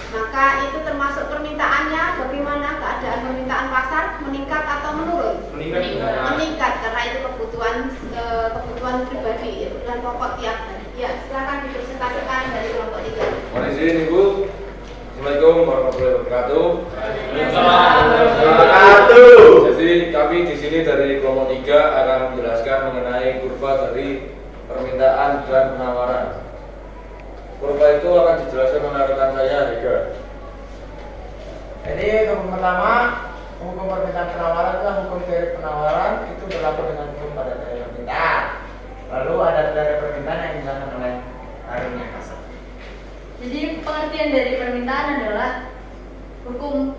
Maka itu termasuk permintaannya. Bagaimana keadaan permintaan pasar? Meningkat atau menurun? Meningkat karena itu kebutuhan pribadi, kebutuhan pokok tiap hari. Ya, silakan dipresentasikan dari kelompok 3. Mohon izin Ibu. Assalamualaikum warahmatullahi wabarakatuh. Jadi kami di sini dari kelompok 3 akan menjelaskan mengenai kurva Kurva itu akan dijelaskan oleh rekan saya, Rega. Jadi hukum pertama, hukum permintaan penawaran adalah hukum dari penawaran itu berlaku dengan hukum pada dari permintaan. Lalu ada dari permintaan yang dijelaskan oleh Karunia Kasar. Jadi pengertian dari permintaan adalah hukum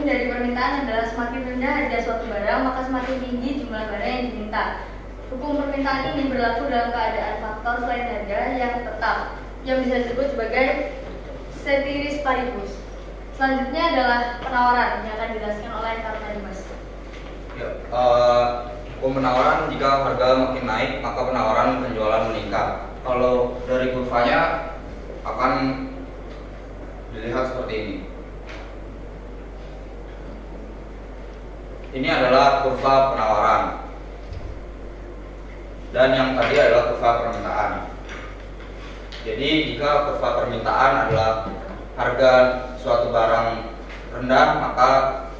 dari permintaan adalah semakin rendah harga suatu barang maka semakin tinggi jumlah barang yang diminta. Hukum permintaan ini berlaku dalam keadaan faktor selain harga yang tetap yang bisa disebut sebagai ceteris paribus. Selanjutnya adalah penawaran yang akan dijelaskan oleh Karna Dimas. Ya, hukum penawaran jika harga makin naik maka penawaran penjualan meningkat. Kalau dari kurvanya akan dilihat seperti ini. Ini adalah kurva penawaran dan yang tadi adalah kurva permintaan. Jadi jika kurva permintaan adalah harga suatu barang rendah maka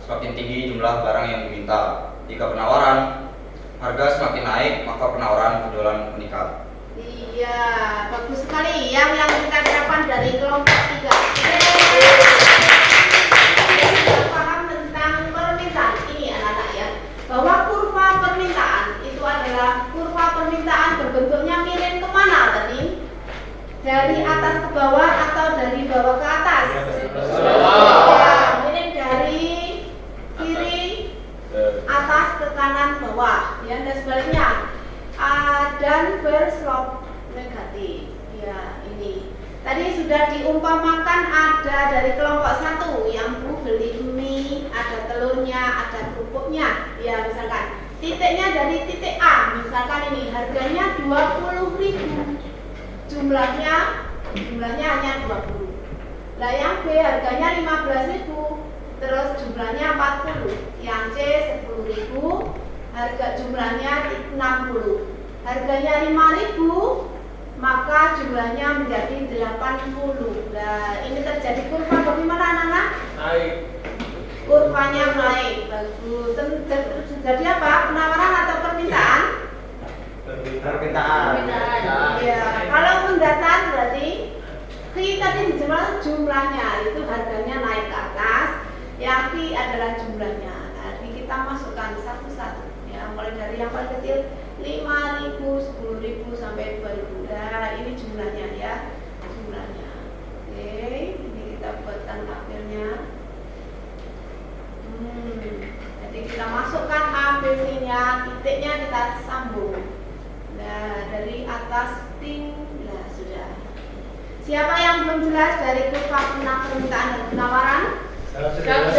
semakin tinggi jumlah barang yang diminta. Jika penawaran harga semakin naik maka penawaran penjualan meningkat. Iya, bagus sekali yang kita terapkan dari kelompok 3. Kita paham tentang permintaan ini anak-anak ya, bahwa kurva permintaan itu adalah kurva permintaan berbentuknya miring kemana tadi? Dari atas ke bawah atau dari bawah ke atas? Ya, miring dari kiri atas ke kanan bawah, ya, dan sebaliknya. Dan berslope negatif. Ya, ini tadi sudah diumpamakan ada dari kelompok 1 yang Bu beli mie, ada telurnya, ada kerupuknya. Ya, misalkan titiknya dari titik A, misalkan ini harganya 20.000. Jumlahnya hanya 20. Lah yang B harganya 15.000, terus jumlahnya 40. Yang C 10.000, harga jumlahnya 60. Harganya 5.000, maka jumlahnya menjadi 80. Nah, ini terjadi kurva bagaimana anak-anak? Naik. Kurvanya naik, bagus. Terjadi apa? Penawaran atau permintaan? Permintaan. Ya, kalau pendataan berarti kita tadi jumlahnya itu harganya naik ke atas, yang P adalah jumlahnya. Nanti kita masukkan satu-satu. Ya, mulai dari yang paling kecil 5.000, 10.000 sampai 2.000. Nah, ini jumlahnya ya, jumlahnya. Oke, ini kita buatkan tabelnya. Jadi kita masukkan ABC-nya, titiknya kita sambung. Nah, dari atas ting, nah sudah. Siapa yang belum jelas dari kurva permintaan dan penawaran? Nah, sekarang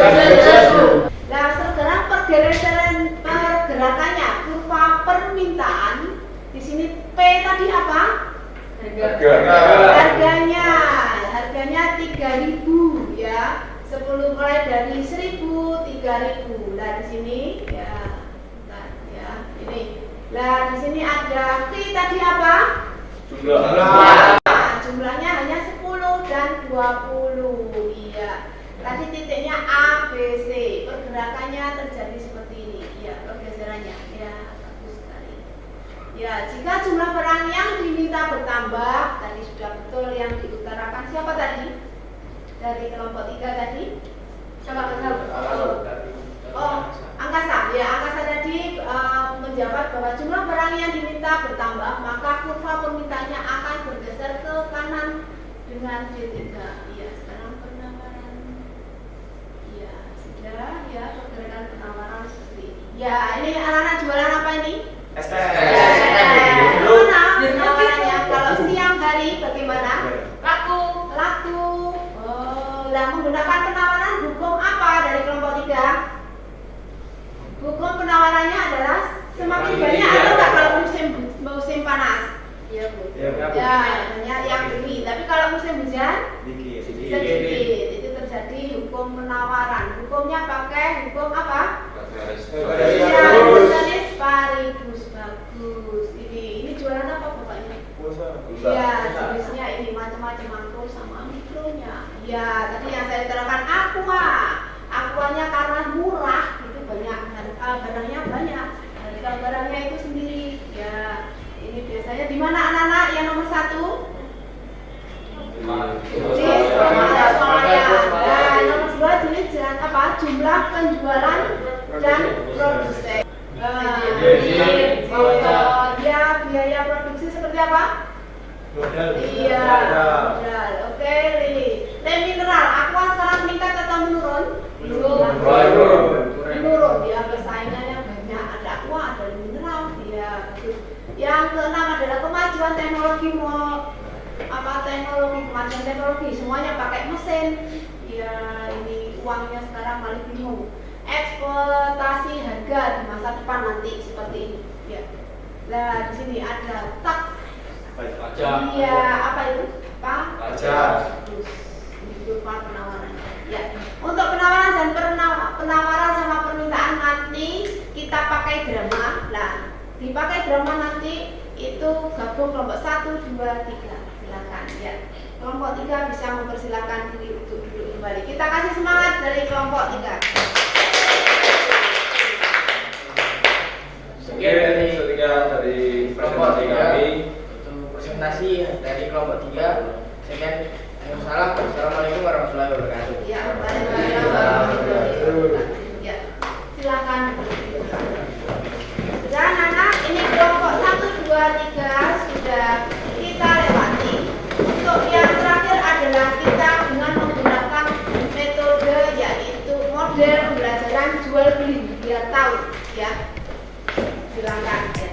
pergerakannya kurva permintaan di sini P tadi apa? Harganya 3.000 ya. 10 mulai dari 1.000, 3.000. Nah, di sini ya. Bentar, ya, ini. Nah, di sini ada P tadi apa? Jumlah. Jumlahnya hanya 10 dan 20. Iya. Tadi titiknya A, B, C. Pergerakannya terjadi seperti ini. Ya, pergeserannya. Ya, bagus sekali. Ya, jika jumlah barang yang diminta bertambah, tadi sudah betul yang diutarakan siapa tadi? Dari kelompok 3 tadi? Siapa tahu? Oh, angkasa. Ya, angkasa tadi menjawab bahwa jumlah barang yang diminta bertambah, maka kurva permintaannya akan bergeser ke kanan dengan D3. Iya, sekarang penawaran. Iya, sudah ya, pergerakan penawaran seperti ini. Ya, ini anak-anak jualan apa ini? Penawarannya kalau siang hari bagaimana? Laku. Oh, lah menggunakan penawaran hukum apa dari kelompok 3? Hukum penawarannya adalah semakin banyak atau enggak kalau musim panas? Iya, Bu. Ya, banyak yang beli. Tapi kalau musim hujan sedikit. Itu terjadi hukum penawaran. Hukumnya pakai hukum apa? Ceteris paribus. Bagus. Ini jualan apa Bapaknya? Ya, jenisnya ini macam-macam makro sama mikronya. Ya, tadi yang saya terangkan aquanya karena murah itu banyak, barangnya banyak, harga barangnya itu sendiri. Ya, ini biasanya di mana anak-anak yang nomor 1? Nah, nomor 2 dilihat apa? Jumlah penjualan dan produksi. Ya, biaya produksi seperti apa? Modal. Iya, modal. Oke, Lili. Teh mineral, aqua sekarang meningkat atau menurun? Menurun. Ya, persaingannya banyak. Ada aqua, ada mineral. Ya, yang keenam adalah kemajuan teknologi kemajuan teknologi, semuanya pakai mesin. Ya, ini uangnya sekarang paling bingung. Eksploitasi harga di masa depan nanti seperti ini. Ya. Nah, di sini ada tak. Iya, apa itu? Pajak. Itu penawaran. Ya. Untuk penawaran dan penawaran sama permintaan nanti kita pakai drama. Nah, dipakai drama nanti itu gabung kelompok 1, 2, 3. Silakan ya. Kelompok 3 bisa mempersilakan diri untuk duduk kembali. Kita kasih semangat dari kelompok 3. Sekian dari kelompok 3 kami. untuk presentasi dari kelompok 3. Sekian. Assalamualaikum warahmatullahi wabarakatuh. Ya, baik. Ya, silakan. Sudah, anak, ini kelompok 1, 2, 3 sudah kita lewati. Untuk yang terakhir adalah kita dengan menggunakan metode yaitu model pembelajaran jual beli biar tahu ya. Silakan ya.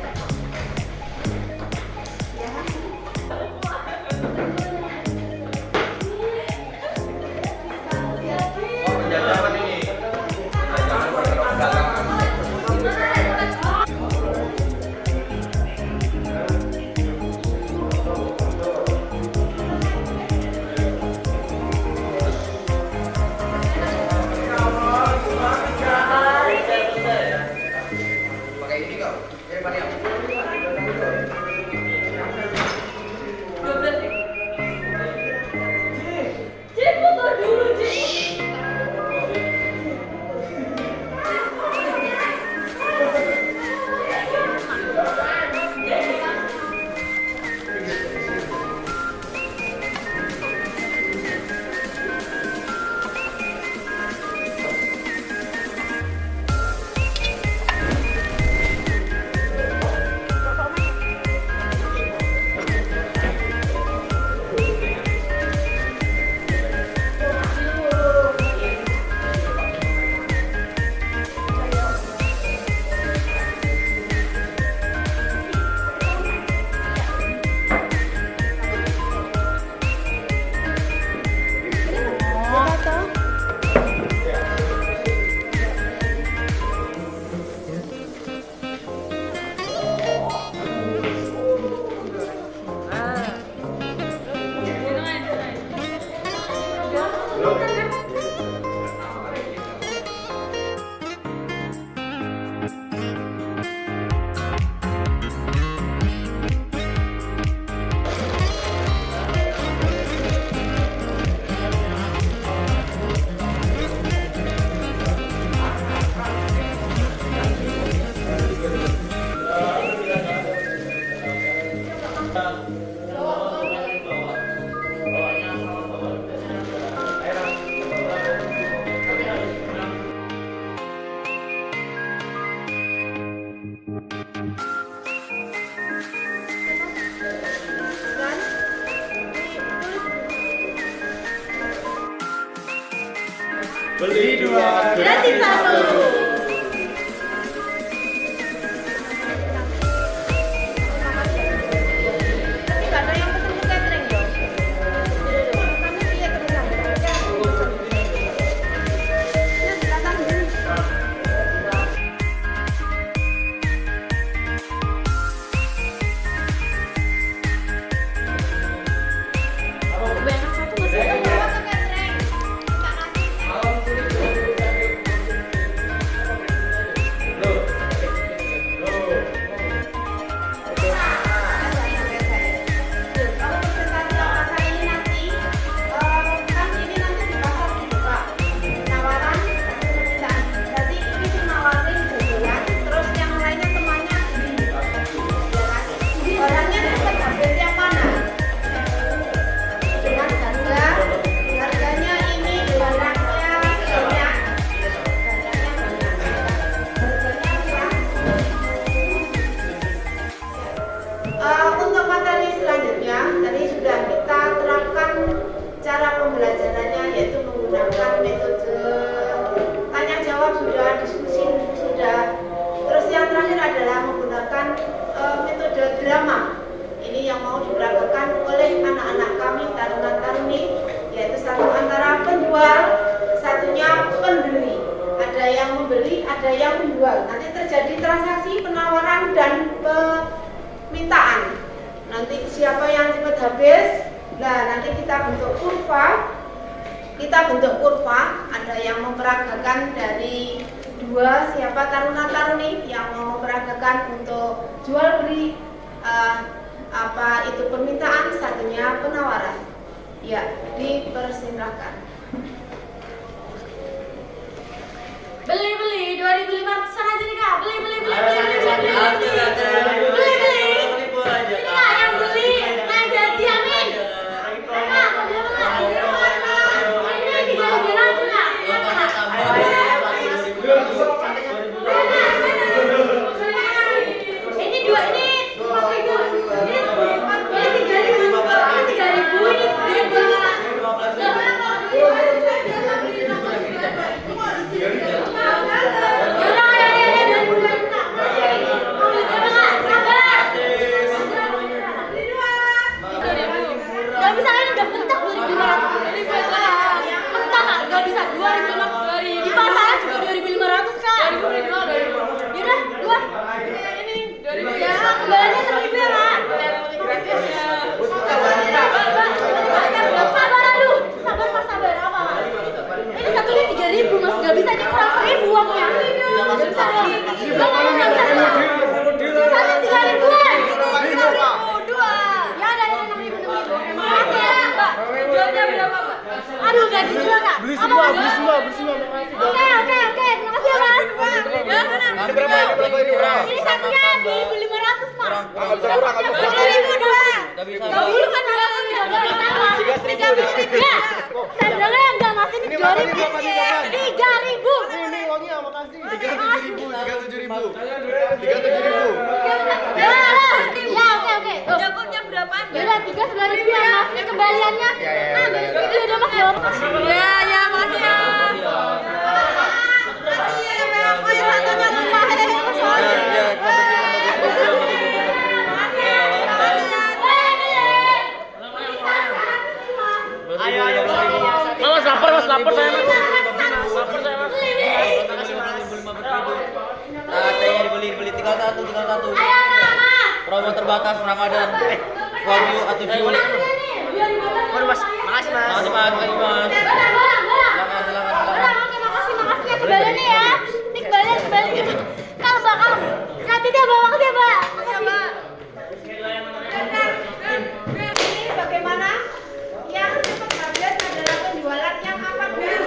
Beli 2 gratis 1. kita bentuk kurva, ada yang memperagakan dari dua siapa taruna-taruni yang mau memperagakan untuk jual beli itu permintaan, satunya penawaran. Ya, dipersilahkan. Beli 2.500 aja nih Kak. Beli. Ini Kak yang beli naik gaji, amin. Beli semua. Oke. Terima kasih ya, Mas. Ini berapa ini? Ini satunya di 500, Mas. Kurang. 2.000 doang. Enggak dulu kan ada 3.000. Saya bilang enggak, Mas, ini 2.000. 3.000. Ini uangnya, makasih. 37.000. Ya, oke. Dapatnya berapa? Ya udah 39.000 ya, Mas. Ini kembaliannya. Itu udah Mas ya. Ya, Mas ya. Mas lapar saya mas. Katanya dibeli tinggal satu. Promo terbatas Ramadan. Wagyu atau Juli. Mas, makasih mas. Makasih mas. Silakan. Makasih kembaliannya ya. Ini kembalian. Kalau bakal nanti dia bawa ke dia, Mbak. Ini bagaimana? Yang cepat habis adalah penjualan yang apa dulu?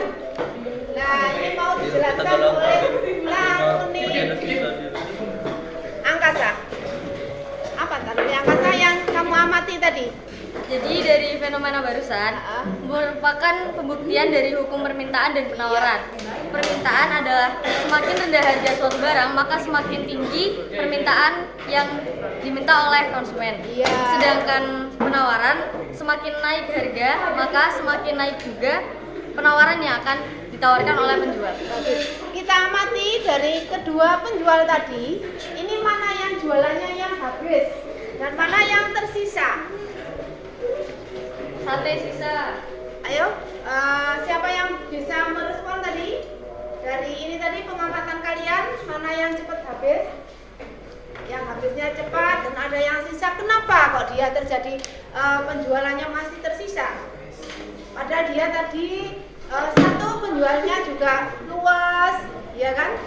Nah, ini mau dijelaskan oleh Launi Angkasa. Apa tadi Angkasa yang kamu amati tadi? Jadi dari fenomena barusan merupakan pembuktian dari hukum permintaan dan penawaran. Permintaan adalah semakin rendah harga suatu barang, maka semakin tinggi permintaan yang diminta oleh konsumen. Sedangkan penawaran, semakin naik harga, maka semakin naik juga penawaran yang akan ditawarkan oleh penjual. Kita amati dari kedua penjual tadi, ini mana yang jualannya yang habis dan mana yang tersisa. Sate sisa. Ayo, siapa yang bisa merespon tadi? Dari ini tadi pengamatan kalian, mana yang cepat habis? Yang habisnya cepat dan ada yang sisa. Kenapa kok dia terjadi penjualannya masih tersisa? Padahal dia tadi satu penjualnya juga luas, ya kan?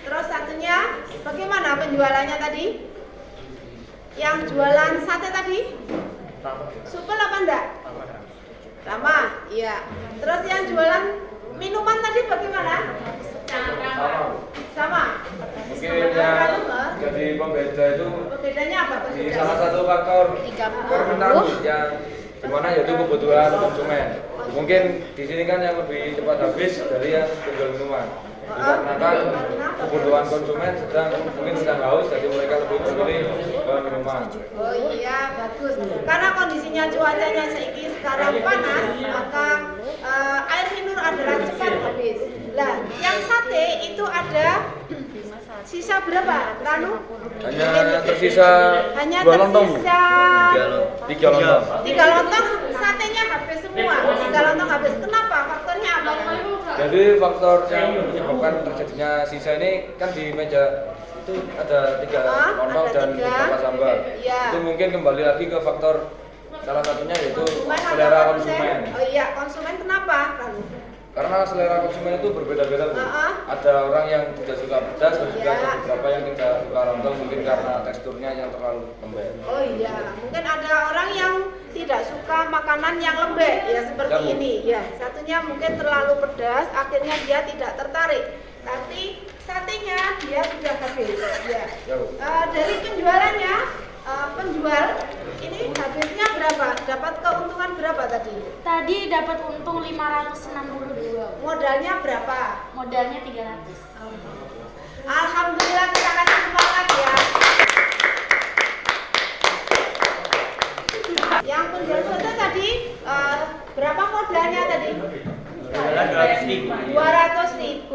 Terus satunya bagaimana penjualannya tadi? Yang jualan sate tadi? Supel apa enggak? Sama, iya. Terus yang jualan minuman tadi bagaimana? Sama. Mungkin yang jadi pembeda itu Bedanya apa? di salah satu faktor permintaan yang dimana yaitu kebutuhan konsumen. Mungkin di sini kan yang lebih cepat habis dari yang penjual minuman. Dikarenakan kebutuhan konsumen mungkin sedang haus, jadi mereka lebih memilih minuman. Oh iya, bagus. Karena kondisinya cuacanya sekarang panas, maka air minum adalah cepat habis. Lah, yang sate itu ada sisa berapa, Ranu? Hanya tersisa dua lontong, Bu. Tiga lontong. 3 lontong, satenya habis semua. 3 lontong habis. Kenapa? Faktornya apa? Jadi faktor yang menyebabkan terjadinya sisa ini kan di meja itu ada 3 lontong dan beberapa sambal. Ya. Itu mungkin kembali lagi ke faktor salah satunya yaitu Konsumen atau selera produsen? konsumen. Oh iya, konsumen kenapa? Karena selera konsumen itu berbeda-beda, Bu. Ada orang yang tidak suka pedas, dan juga ada beberapa yang tidak suka lontong, mungkin karena teksturnya yang terlalu lembek. Oh iya, mungkin ada orang yang tidak suka makanan yang lembek, ya seperti Ya, Bu. ini. Ya, satunya mungkin terlalu pedas, akhirnya dia tidak tertarik. Tapi satenya dia sudah habis. Ya. Ya, Bu. Dari penjualannya, penjual ini habisnya berapa? Dapat keuntungan berapa tadi? Tadi dapat untung 562. Modalnya berapa? Modalnya 300. Alhamdulillah, kita kasih semangat ya. Yang penjual soto tadi berapa modalnya tadi? 200.000.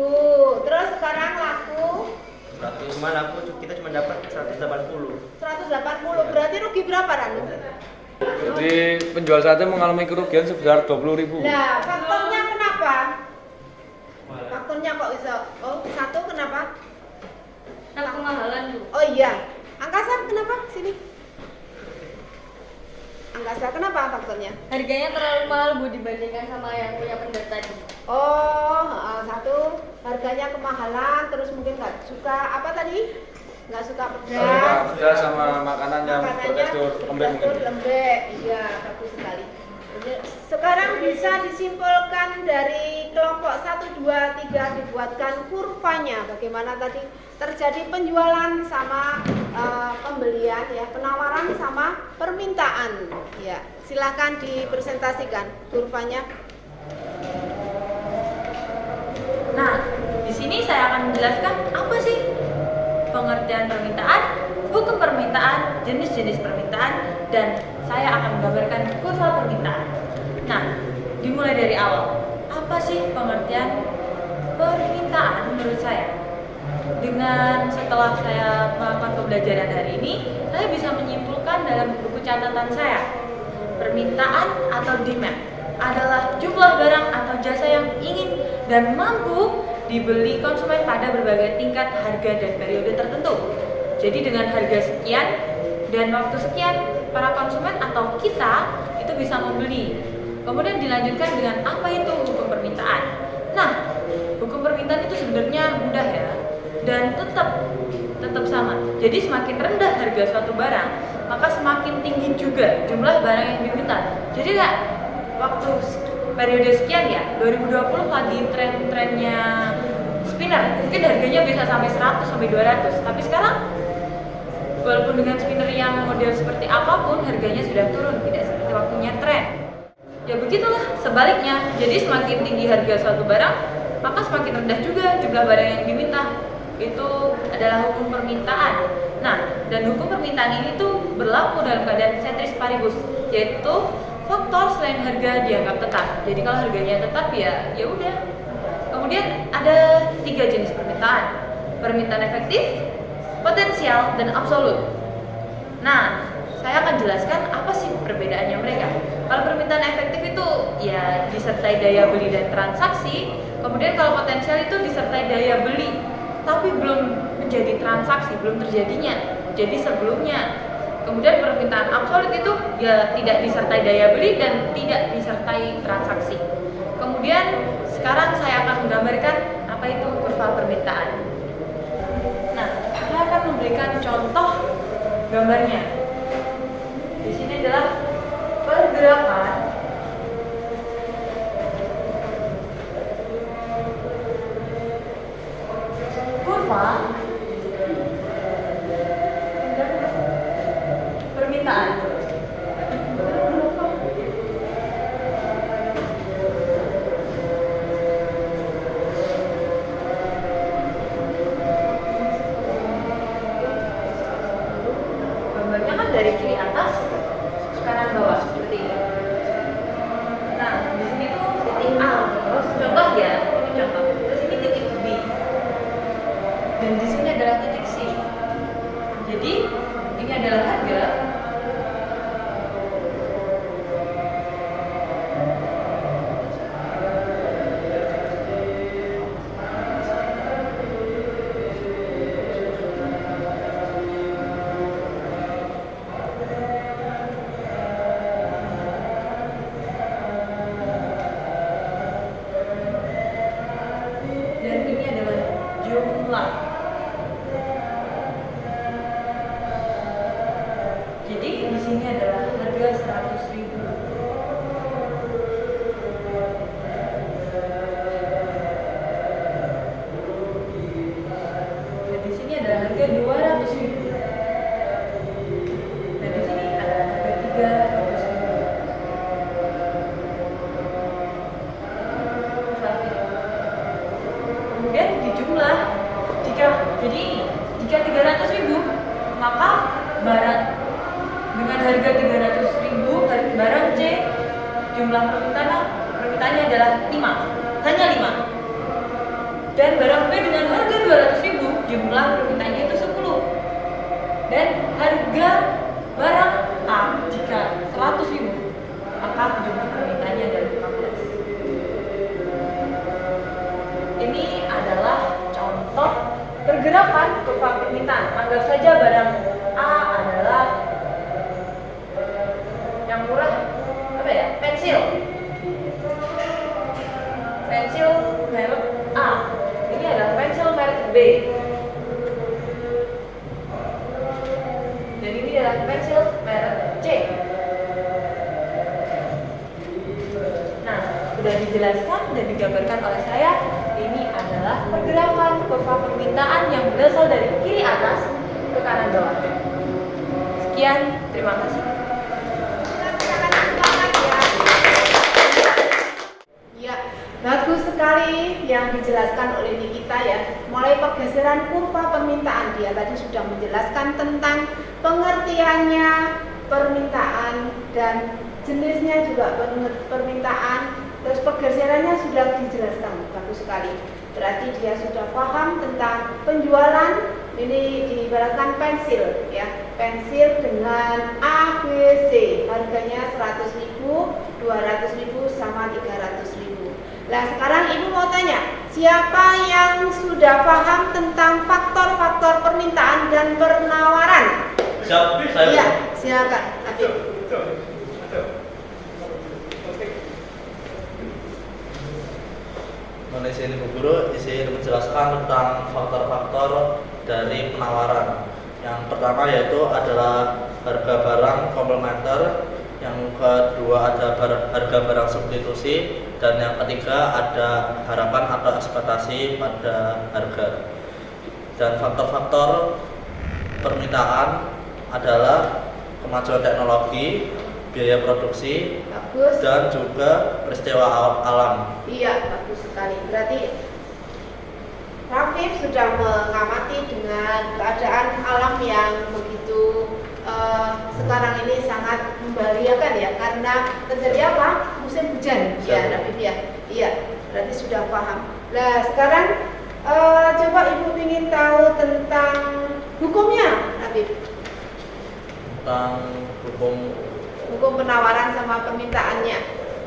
Terus sekarang laku Cuma kita cuma dapat 180. 180. Berarti rugi berapa, Rani? Jadi penjual sate mengalami kerugian sebesar 20.000. Nah, faktornya kenapa? Faktornya kok bisa? Oh, satu kenapa? Kemahalan, Bu. Oh iya. Angkasa kenapa? Sini. Angkasa kenapa faktornya? Harganya terlalu mahal, Bu, dibandingkan sama yang punya pendar tadi. Oh, satu harganya kemahalan, terus mungkin nggak suka apa tadi? Nggak suka pedas. Pedas sama makanan yang bertekstur lembek mungkin. Lembek, iya bagus sekali. Sekarang bisa disimpulkan dari kelompok 1, 2, 3 dibuatkan kurvanya. Bagaimana tadi terjadi penjualan sama pembelian, ya, penawaran sama permintaan. Ya, silahkan dipresentasikan kurvanya. Nah, di sini saya akan menjelaskan apa sih pengertian permintaan, hukum permintaan, jenis-jenis permintaan, dan saya akan menggambarkan kurva permintaan. Nah, dimulai dari awal. Apa sih pengertian permintaan menurut saya? Dengan setelah saya melakukan pembelajaran hari ini, saya bisa menyimpulkan dalam buku catatan saya. Permintaan atau demand adalah jumlah barang atau jasa yang ingin dan mampu dibeli konsumen pada berbagai tingkat harga dan periode tertentu. Jadi dengan harga sekian dan waktu sekian, para konsumen atau kita itu bisa membeli. Kemudian dilanjutkan dengan apa itu hukum permintaan. Nah, hukum permintaan itu sebenarnya mudah ya, dan tetap sama. Jadi semakin rendah harga suatu barang, maka semakin tinggi juga jumlah barang yang diminta. Jadi nggak waktu periode sekian ya, 2020 lagi tren-trennya spinner, mungkin harganya bisa sampai 100 sampai 200. Tapi sekarang walaupun dengan spinner yang model seperti apapun, harganya sudah turun, tidak seperti waktunya tren. Ya begitulah sebaliknya. Jadi semakin tinggi harga suatu barang, maka semakin rendah juga jumlah barang yang diminta. Itu adalah hukum permintaan. Nah, dan hukum permintaan ini tuh berlaku dalam keadaan ceteris paribus, yaitu faktor selain harga dianggap tetap. Jadi kalau harganya tetap ya udah. Kemudian ada 3 jenis permintaan. Permintaan efektif, potensial, dan absolut. Nah, saya akan jelaskan apa sih perbedaannya mereka. Kalau permintaan efektif itu ya disertai daya beli dan transaksi. Kemudian kalau potensial itu disertai daya beli, tapi belum menjadi transaksi, belum terjadinya. Jadi sebelumnya. Kemudian permintaan absolut itu ya tidak disertai daya beli dan tidak disertai transaksi. Kemudian sekarang saya akan menggambarkan apa itu kurva permintaan. Nah, saya akan memberikan contoh gambarnya. Di sini adalah pergerakan kurva permintaan. Gambarnya kan dari kiri atas ke kanan bawah seperti ini. jumlah. Jika 300.000, maka barang dengan harga 300.000 barang C jumlah permintaannya adalah 5, hanya 5. Dan barang B dengan harga 200.000 jumlah permintaannya itu 10. Dan harga barang A jika 100.000 maka jumlah permintaannya adalah 15. Ini adalah contoh pergerakan kurva permintaan. Anggap saja barang A adalah yang murah, pensil merek A. Ini adalah pensil merek B. Dan ini adalah pensil merek C. Nah, sudah dijelaskan dan digambarkan oleh saya. Ini adalah pergerakan kurva permintaan yang berasal dari kiri atas ke kanan bawah. Sekian, terima kasih. Ya, bagus sekali yang dijelaskan oleh Nikita ya. Mulai pergeseran kurva permintaan, dia tadi sudah menjelaskan tentang pengertiannya permintaan dan jenisnya juga permintaan. Terus pergeserannya sudah dijelaskan, bagus sekali. Berarti dia sudah paham tentang penjualan. Ini diibaratkan pensil ya, pensil dengan A, B, C, harganya 100.000, 200.000 sama 300.000. Nah sekarang ibu mau tanya, siapa yang sudah paham tentang faktor-faktor permintaan dan penawaran? Saya. Iya, silakan. Afif. Di sini Bu Guru izin menjelaskan tentang faktor-faktor dari penawaran. Yang pertama yaitu adalah harga barang komplementer, yang kedua ada harga barang substitusi, dan yang ketiga ada harapan atau ekspektasi pada harga. Dan faktor-faktor permintaan adalah kemajuan teknologi, biaya produksi, bagus, dan juga peristiwa alam. Iya, bagus sekali. Berarti Rafif sudah mengamati dengan keadaan alam yang begitu sekarang ini sangat membahayakan ya, karena terjadi apa? Musim hujan. Ya, Rafif ya. Iya, berarti sudah paham. Nah, sekarang coba Ibu ingin tahu tentang hukumnya, Rafif. Tentang hukum penawaran sama permintaannya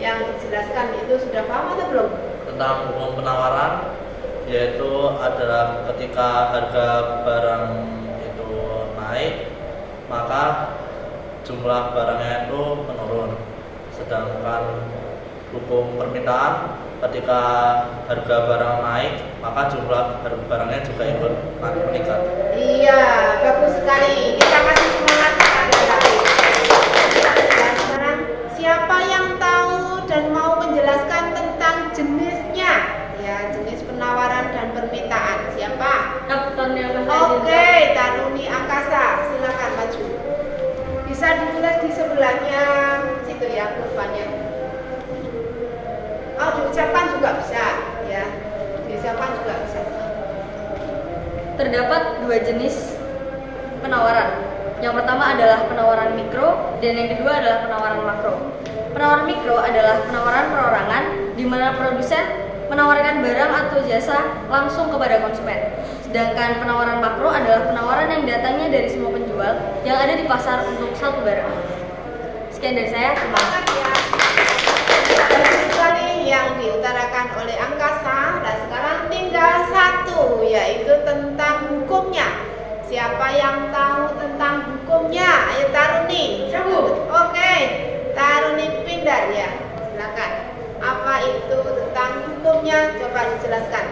yang dijelaskan itu sudah paham atau belum? Tentang hukum penawaran yaitu adalah ketika harga barang itu naik maka jumlah barangnya itu menurun, sedangkan hukum permintaan ketika harga barang naik maka jumlah barangnya juga ikut meningkat. Iya, bagus sekali. Kita kasih semangat kepada Rafif. Dan sekarang siapa yang tahu dan mau menjelaskan tentang jenisnya? Ya, jenis penawaran dan permintaan. Siapa? Oke, Taruni Angkasa, silakan maju. Bisa ditulis di sebelahnya situ ya kurvanya. Oh, diucapkan juga bisa, ya. Diucapkan juga bisa. Terdapat dua jenis penawaran. Yang pertama adalah penawaran mikro dan yang kedua adalah penawaran makro. Penawaran mikro adalah penawaran perorangan di mana produsen menawarkan barang atau jasa langsung kepada konsumen. Sedangkan penawaran makro adalah penawaran yang datangnya dari semua penjual yang ada di pasar untuk satu barang. Sekian dari saya, terima kasih. Bagus sekali yang diutarakan oleh Angkasa. Dan sekarang tinggal satu, yaitu tentang hukumnya. Siapa yang tahu tentang hukumnya? Ayo Taruni. Oke, Taruni Pindar ya. Silakan. Apa itu tentang hukumnya? Coba dijelaskan.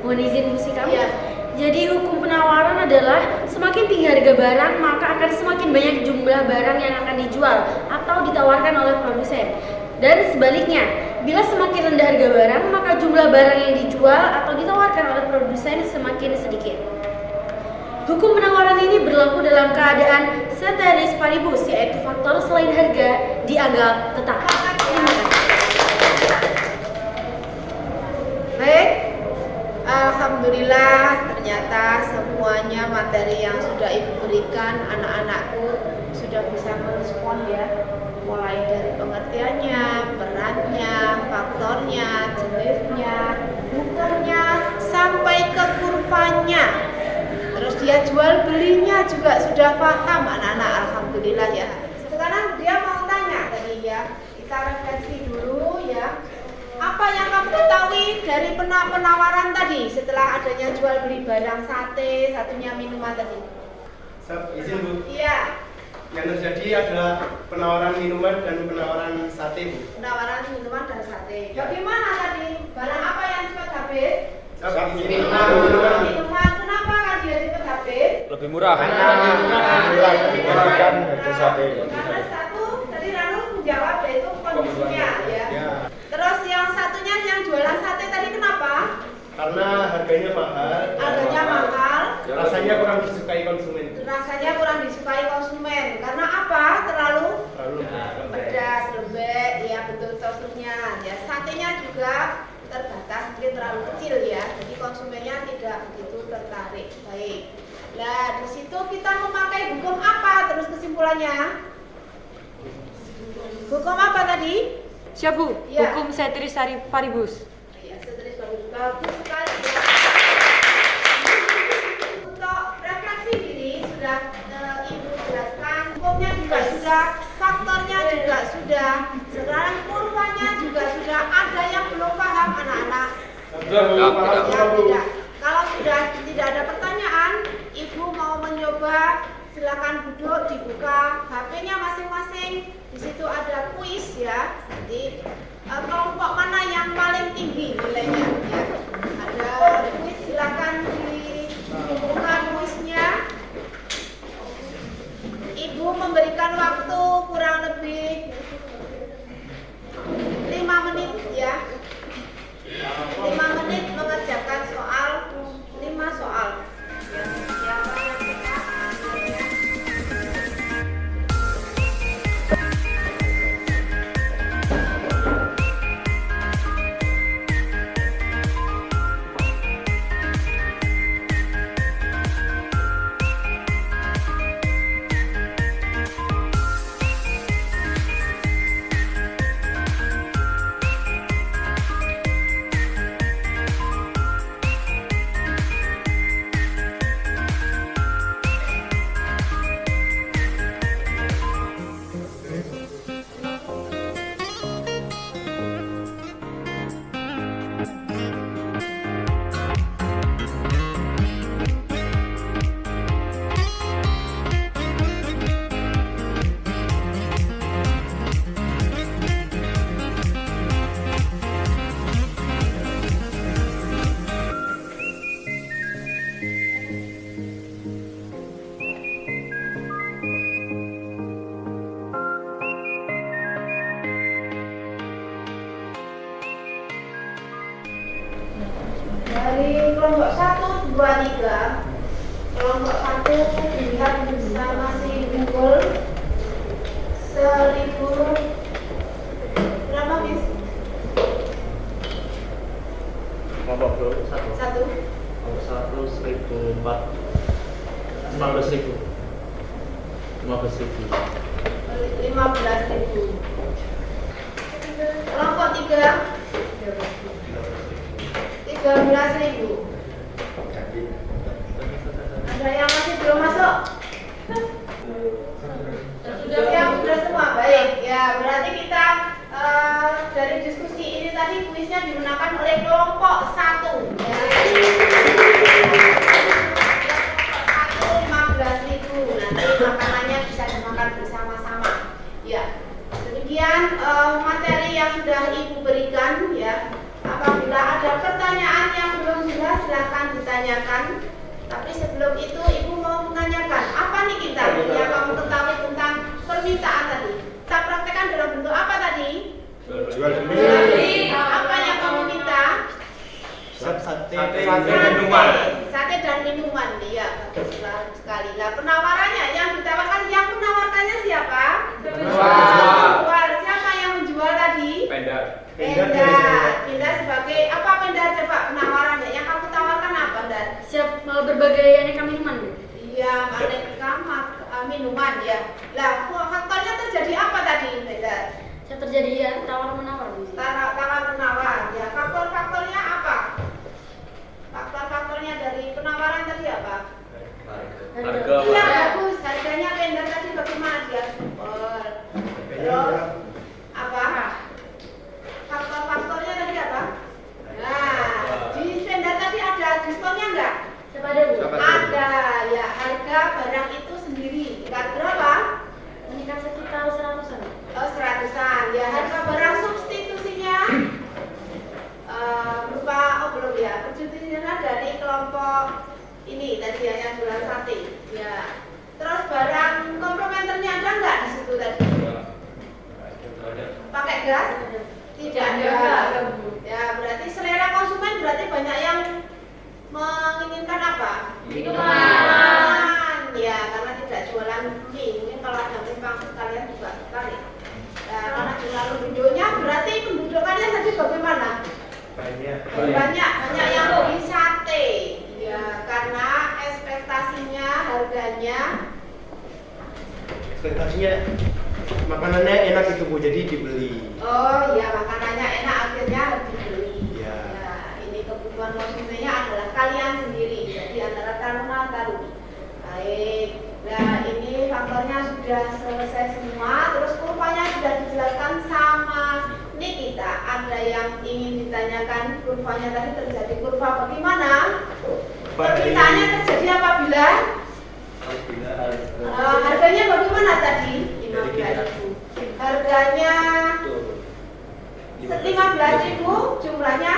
Mohon izin Bu Sikam. Ya. Jadi hukum penawaran adalah semakin tinggi harga barang maka akan semakin banyak jumlah barang yang akan dijual atau ditawarkan oleh produsen. Dan sebaliknya, bila semakin rendah harga barang maka jumlah barang yang dijual atau ditawarkan oleh produsen semakin sedikit. Hukum penawaran ini berlaku dalam keadaan ceteris paribus, yaitu faktor selain harga dianggap tetap. Alhamdulillah ternyata semuanya materi yang sudah Ibu berikan anak-anakku sudah bisa merespon ya, mulai dari pengertiannya, perannya, faktornya, jenisnya, hukumnya, sampai ke kurvanya. Terus dia jual belinya juga sudah paham anak-anak, alhamdulillah ya. Sekarang dia mau tanya tadi ya, kita refleksi dulu ya. Apa yang kamu ketahui dari penawaran tadi setelah adanya jual beli barang sate, satunya minuman tadi? Izin Bu. Iya. Yang terjadi adalah penawaran minuman dan penawaran sate Bu. Penawaran minuman dan sate. Bagaimana tadi? Barang apa yang cepat habis? Minuman. Kenapa kan dia cepat habis? Lebih murah. Harga sate. Karena satu tadi Ranu menjawab yaitu kondisinya ya. Terus yang satunya yang jualan sate tadi kenapa? Karena harganya mahal. Harganya mahal. Rasanya kurang disukai konsumen. Rasanya kurang disukai konsumen. Karena apa? Terlalu pedas, lembek, ya betul teksturnya. Ya satenya juga terbatas, mungkin terlalu kecil ya. Jadi konsumennya tidak begitu tertarik. Baik. Nah, di situ kita memakai hukum apa? Terus kesimpulannya? Hukum apa tadi? Siap Bu, Ya. hukum ceteris paribus. Ya, ceteris paribus. Bagus sekali ya. Untuk refleksi diri sudah Ibu jelaskan, hukumnya juga sudah, faktornya juga sudah, sekarang kurvanya juga sudah. Ada yang belum paham anak-anak? Tidak. Kalau sudah tidak ada pertanyaan, Ibu mau mencoba, silakan duduk, dibuka HP-nya masing-masing. Di situ ada kuis ya. Jadi kelompok mana yang paling tinggi nilainya ya. Ada kuis, silakan dibuka kuisnya. Ibu memberikan waktu kurang lebih 5 menit ya. 5 menit mengerjakan soal 5 soal. Ya, siapa yang cepat? Dari kelompok 1, 2, 3. Kelompok 1 dilihat bisa masih unggul 1000 berapa Miss? Kelompok 1. 1. Kelompok 1 1004. 15.000. 15.000. 15.000. Kelompok 3 13.000. Ada yang masih belum masuk? Yang sudah semua baik. Ya, berarti kita dari diskusi ini tadi kuisnya digunakan oleh kelompok 1. Ya. Kelompok 1 15.000. Nanti makanannya bisa dimakan bersama-sama. Ya. Demikian materi yang sudah Ibu berikan ya. Apabila ada pertanyaan yang belum jelas silahkan ditanyakan. Tapi sebelum itu Ibu mau menanyakan apa nih kita yang kamu ketahui tentang permintaan tadi. Kita praktekkan dalam bentuk apa tadi? Jual beli. Apa yang kamu minta? Sate dan minuman. Iya, bagus sekali. Nah, penawarannya yang ditawarkan, yang menawarkannya siapa? Penjual. Siapa yang menjual tadi? Penda Penda sebagai apa? Penda coba penawarannya. Yang kamu tawarkan apa? Terus apa? Faktor-faktornya tadi apa? Nah, di spenda tadi ada diskonnya enggak? Ada, ya harga barang itu sendiri. Tingkat berapa? Meningkat sekitar 100-an. Oh, 100-an. Ya, harga barang substitusinya berupa belum ya. Substitusinya dari kelompok ini tadi yang jualan sate. Ya. Terus barang komplementernya ada nggak di situ tadi? Pakai gas? Tidak ada. Ya, berarti selera konsumen berarti banyak yang menginginkan apa? Minuman. Ya, karena tidak jualan mie. Mungkin kalau ada mie pangsit kalian juga tertarik. Nah, karena jualan videonya berarti pendudukannya tadi bagaimana? Banyak yang beli sate. Ya, karena ekspektasinya harganya makanannya enak itu Bu, jadi dibeli. Oh iya, makanannya enak akhirnya dibeli. Ya. Ya, ini kebutuhan konsumennya adalah kalian sendiri. Jadi antara Taruna Taruni. Baik. Nah, ini faktornya sudah selesai semua. Terus kurvanya sudah dijelaskan sama Nikita. Ada yang ingin ditanyakan? Kurvanya tadi terjadi kurva bagaimana? Permintaannya terjadi apabila harganya bagaimana tadi? 15.000. Harganya 15.000, jumlahnya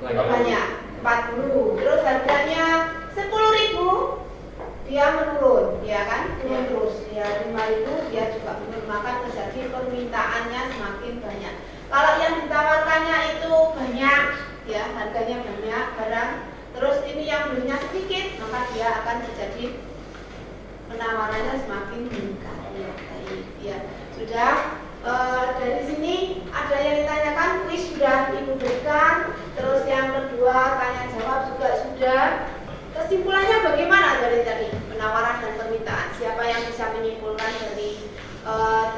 banyak 40. Terus harganya 10.000, dia menurun, ya kan? Turun terus. Ya 5.000 dia juga menurun, maka terjadi permintaannya semakin banyak. Kalau yang ditawarkannya itu banyak, ya harganya banyak barang, terus ini yang belinya sedikit, maka dia akan terjadi penawarannya semakin meningkat. Ya, baik. Ya, sudah. Dari sini ada yang ditanyakan, kuis sudah Ibu berikan. Terus yang kedua tanya jawab juga sudah. Kesimpulannya bagaimana dari tadi penawaran dan permintaan? Siapa yang bisa menyimpulkan dari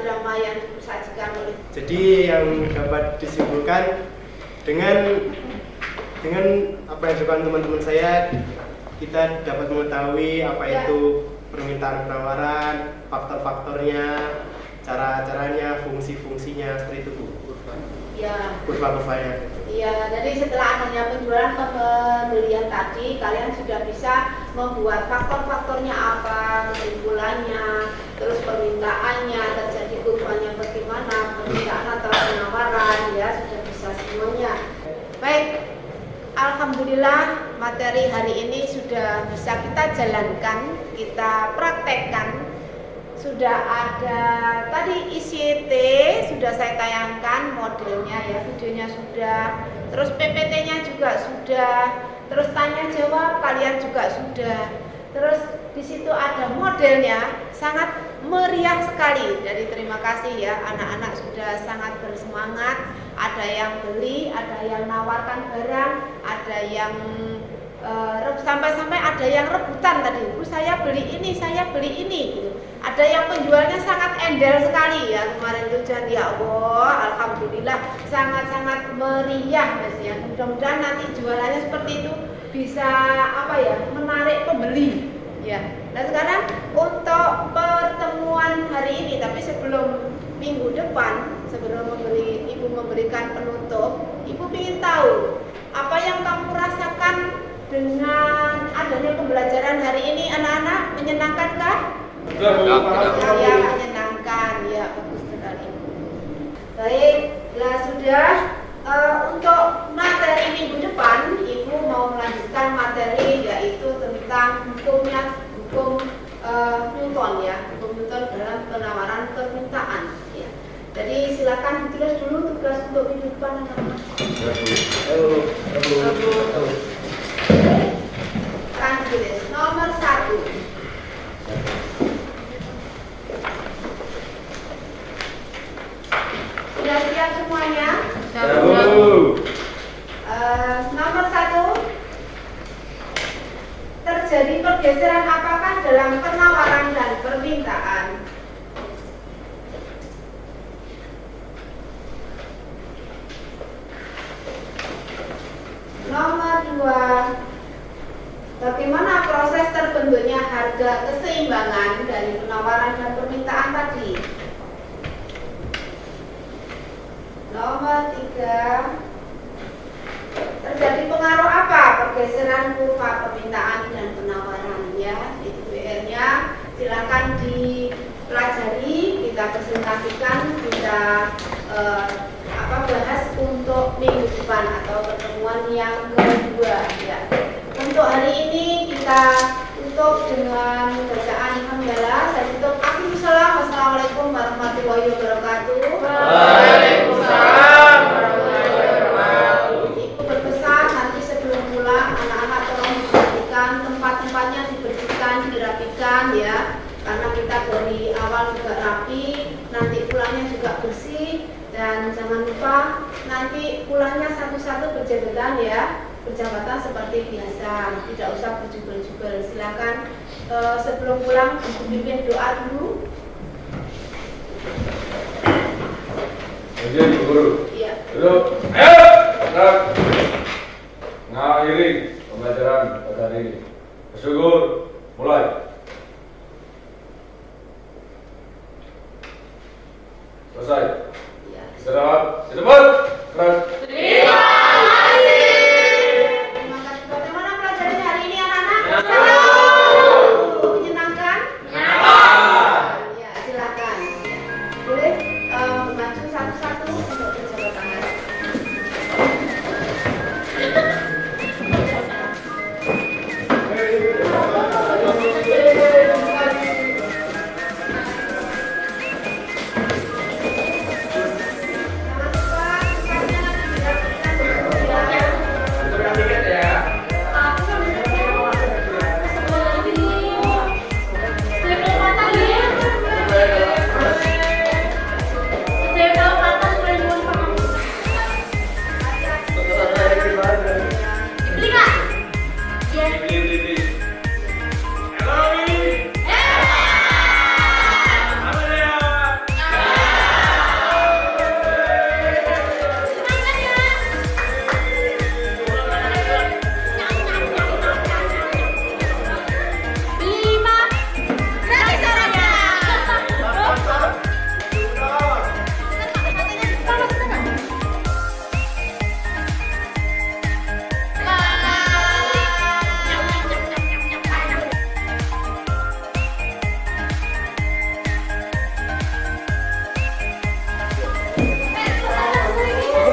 drama yang disajikan oleh? Jadi yang dapat disimpulkan dengan apa yang dilakukan teman-teman saya, kita dapat mengetahui apa itu permintaan penawaran, faktor-faktornya, cara-caranya, fungsi-fungsinya, seperti itu Bu. Ya. Kurva-kurvanya. Iya, jadi setelah adanya penjualan ke pembelian tadi, kalian sudah bisa membuat faktor-faktornya apa, kesimpulannya, terus permintaannya, terjadi kurvanya bagaimana, permintaan atau penawaran, ya sudah bisa semuanya. Baik, alhamdulillah materi hari ini sudah bisa kita jalankan, kita praktekkan. Sudah ada tadi ICT sudah saya tayangkan modelnya ya, videonya sudah, terus PPT-nya juga sudah, terus tanya jawab kalian juga sudah, terus di situ ada modelnya, sangat meriah sekali. Jadi terima kasih ya, anak-anak sudah sangat bersemangat, ada yang beli, ada yang nawarkan barang, ada yang sampai-sampai ada yang rebutan tadi, Bu saya beli ini gitu. Ada yang penjualnya sangat endel sekali ya kemarin itu, jadi ya Allah, alhamdulillah sangat-sangat meriah Mas ya. Mudah-mudahan nanti jualannya seperti itu bisa menarik pembeli ya. Nah sekarang untuk pertemuan hari ini, tapi sebelum minggu depan, sebelum Ibu memberikan penutup, Ibu ingin tahu apa yang kamu rasakan dengan adanya pembelajaran hari ini. Anak-anak menyenangkankah? Ya, menyenangkan ya, bagus sekali. Baik, sudah. Untuk materi minggu depan, Ibu mau melanjutkan materi yaitu tentang hukum Newton ya, hukum Newton dalam penawaran permintaan. Ya. Jadi silakan ditulis dulu tugas untuk minggu depan anak-anak. Kan tulis nomor 1. Sudah siap semuanya? Nomor 1. Terjadi pergeseran apakah dalam penawaran dan permintaan? Nomor 2. Bagaimana proses terbentuknya harga keseimbangan dari penawaran dan permintaan tadi? Nomor 3, terjadi pengaruh apa pergeseran kurva permintaan dan penawaran ya? Itu PR-nya silakan dipelajari, kita presentasikan, kita bahas untuk minggu depan atau pertemuan yang kedua ya. Untuk hari ini kita tutup dengan bacaan hamdalah. Saya tutup. Assalamualaikum warahmatullahi wabarakatuh. Waalaikumsalam warahmatullahi wabarakatuh. Ibu berpesan nanti sebelum pulang anak-anak tolong diperhatikan tempat-tempatnya, dibersihkan, dirapikan ya. Karena kita dari awal juga rapi, nanti pulangnya juga bersih. Dan jangan lupa nanti pulangnya satu-satu berjabatan ya, berjabatan seperti biasa, tidak usah berjubel-jubel. Silakan sebelum pulang pimpin doa dulu. Kemudian guru. Iya. Dulu. Ayo. Kita mengakhiri pembelajaran pada hari ini. Bersyukur. Mulai. Selesai. Istirahat. Di tempat. Keras. Terima kasih. Terima kasih. Bagaimana pelajarannya hari ini anak-anak? Menyenangkan? Ya, silakan. Boleh maju satu-satu untuk berjabat tangan.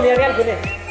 Lihat kan gini.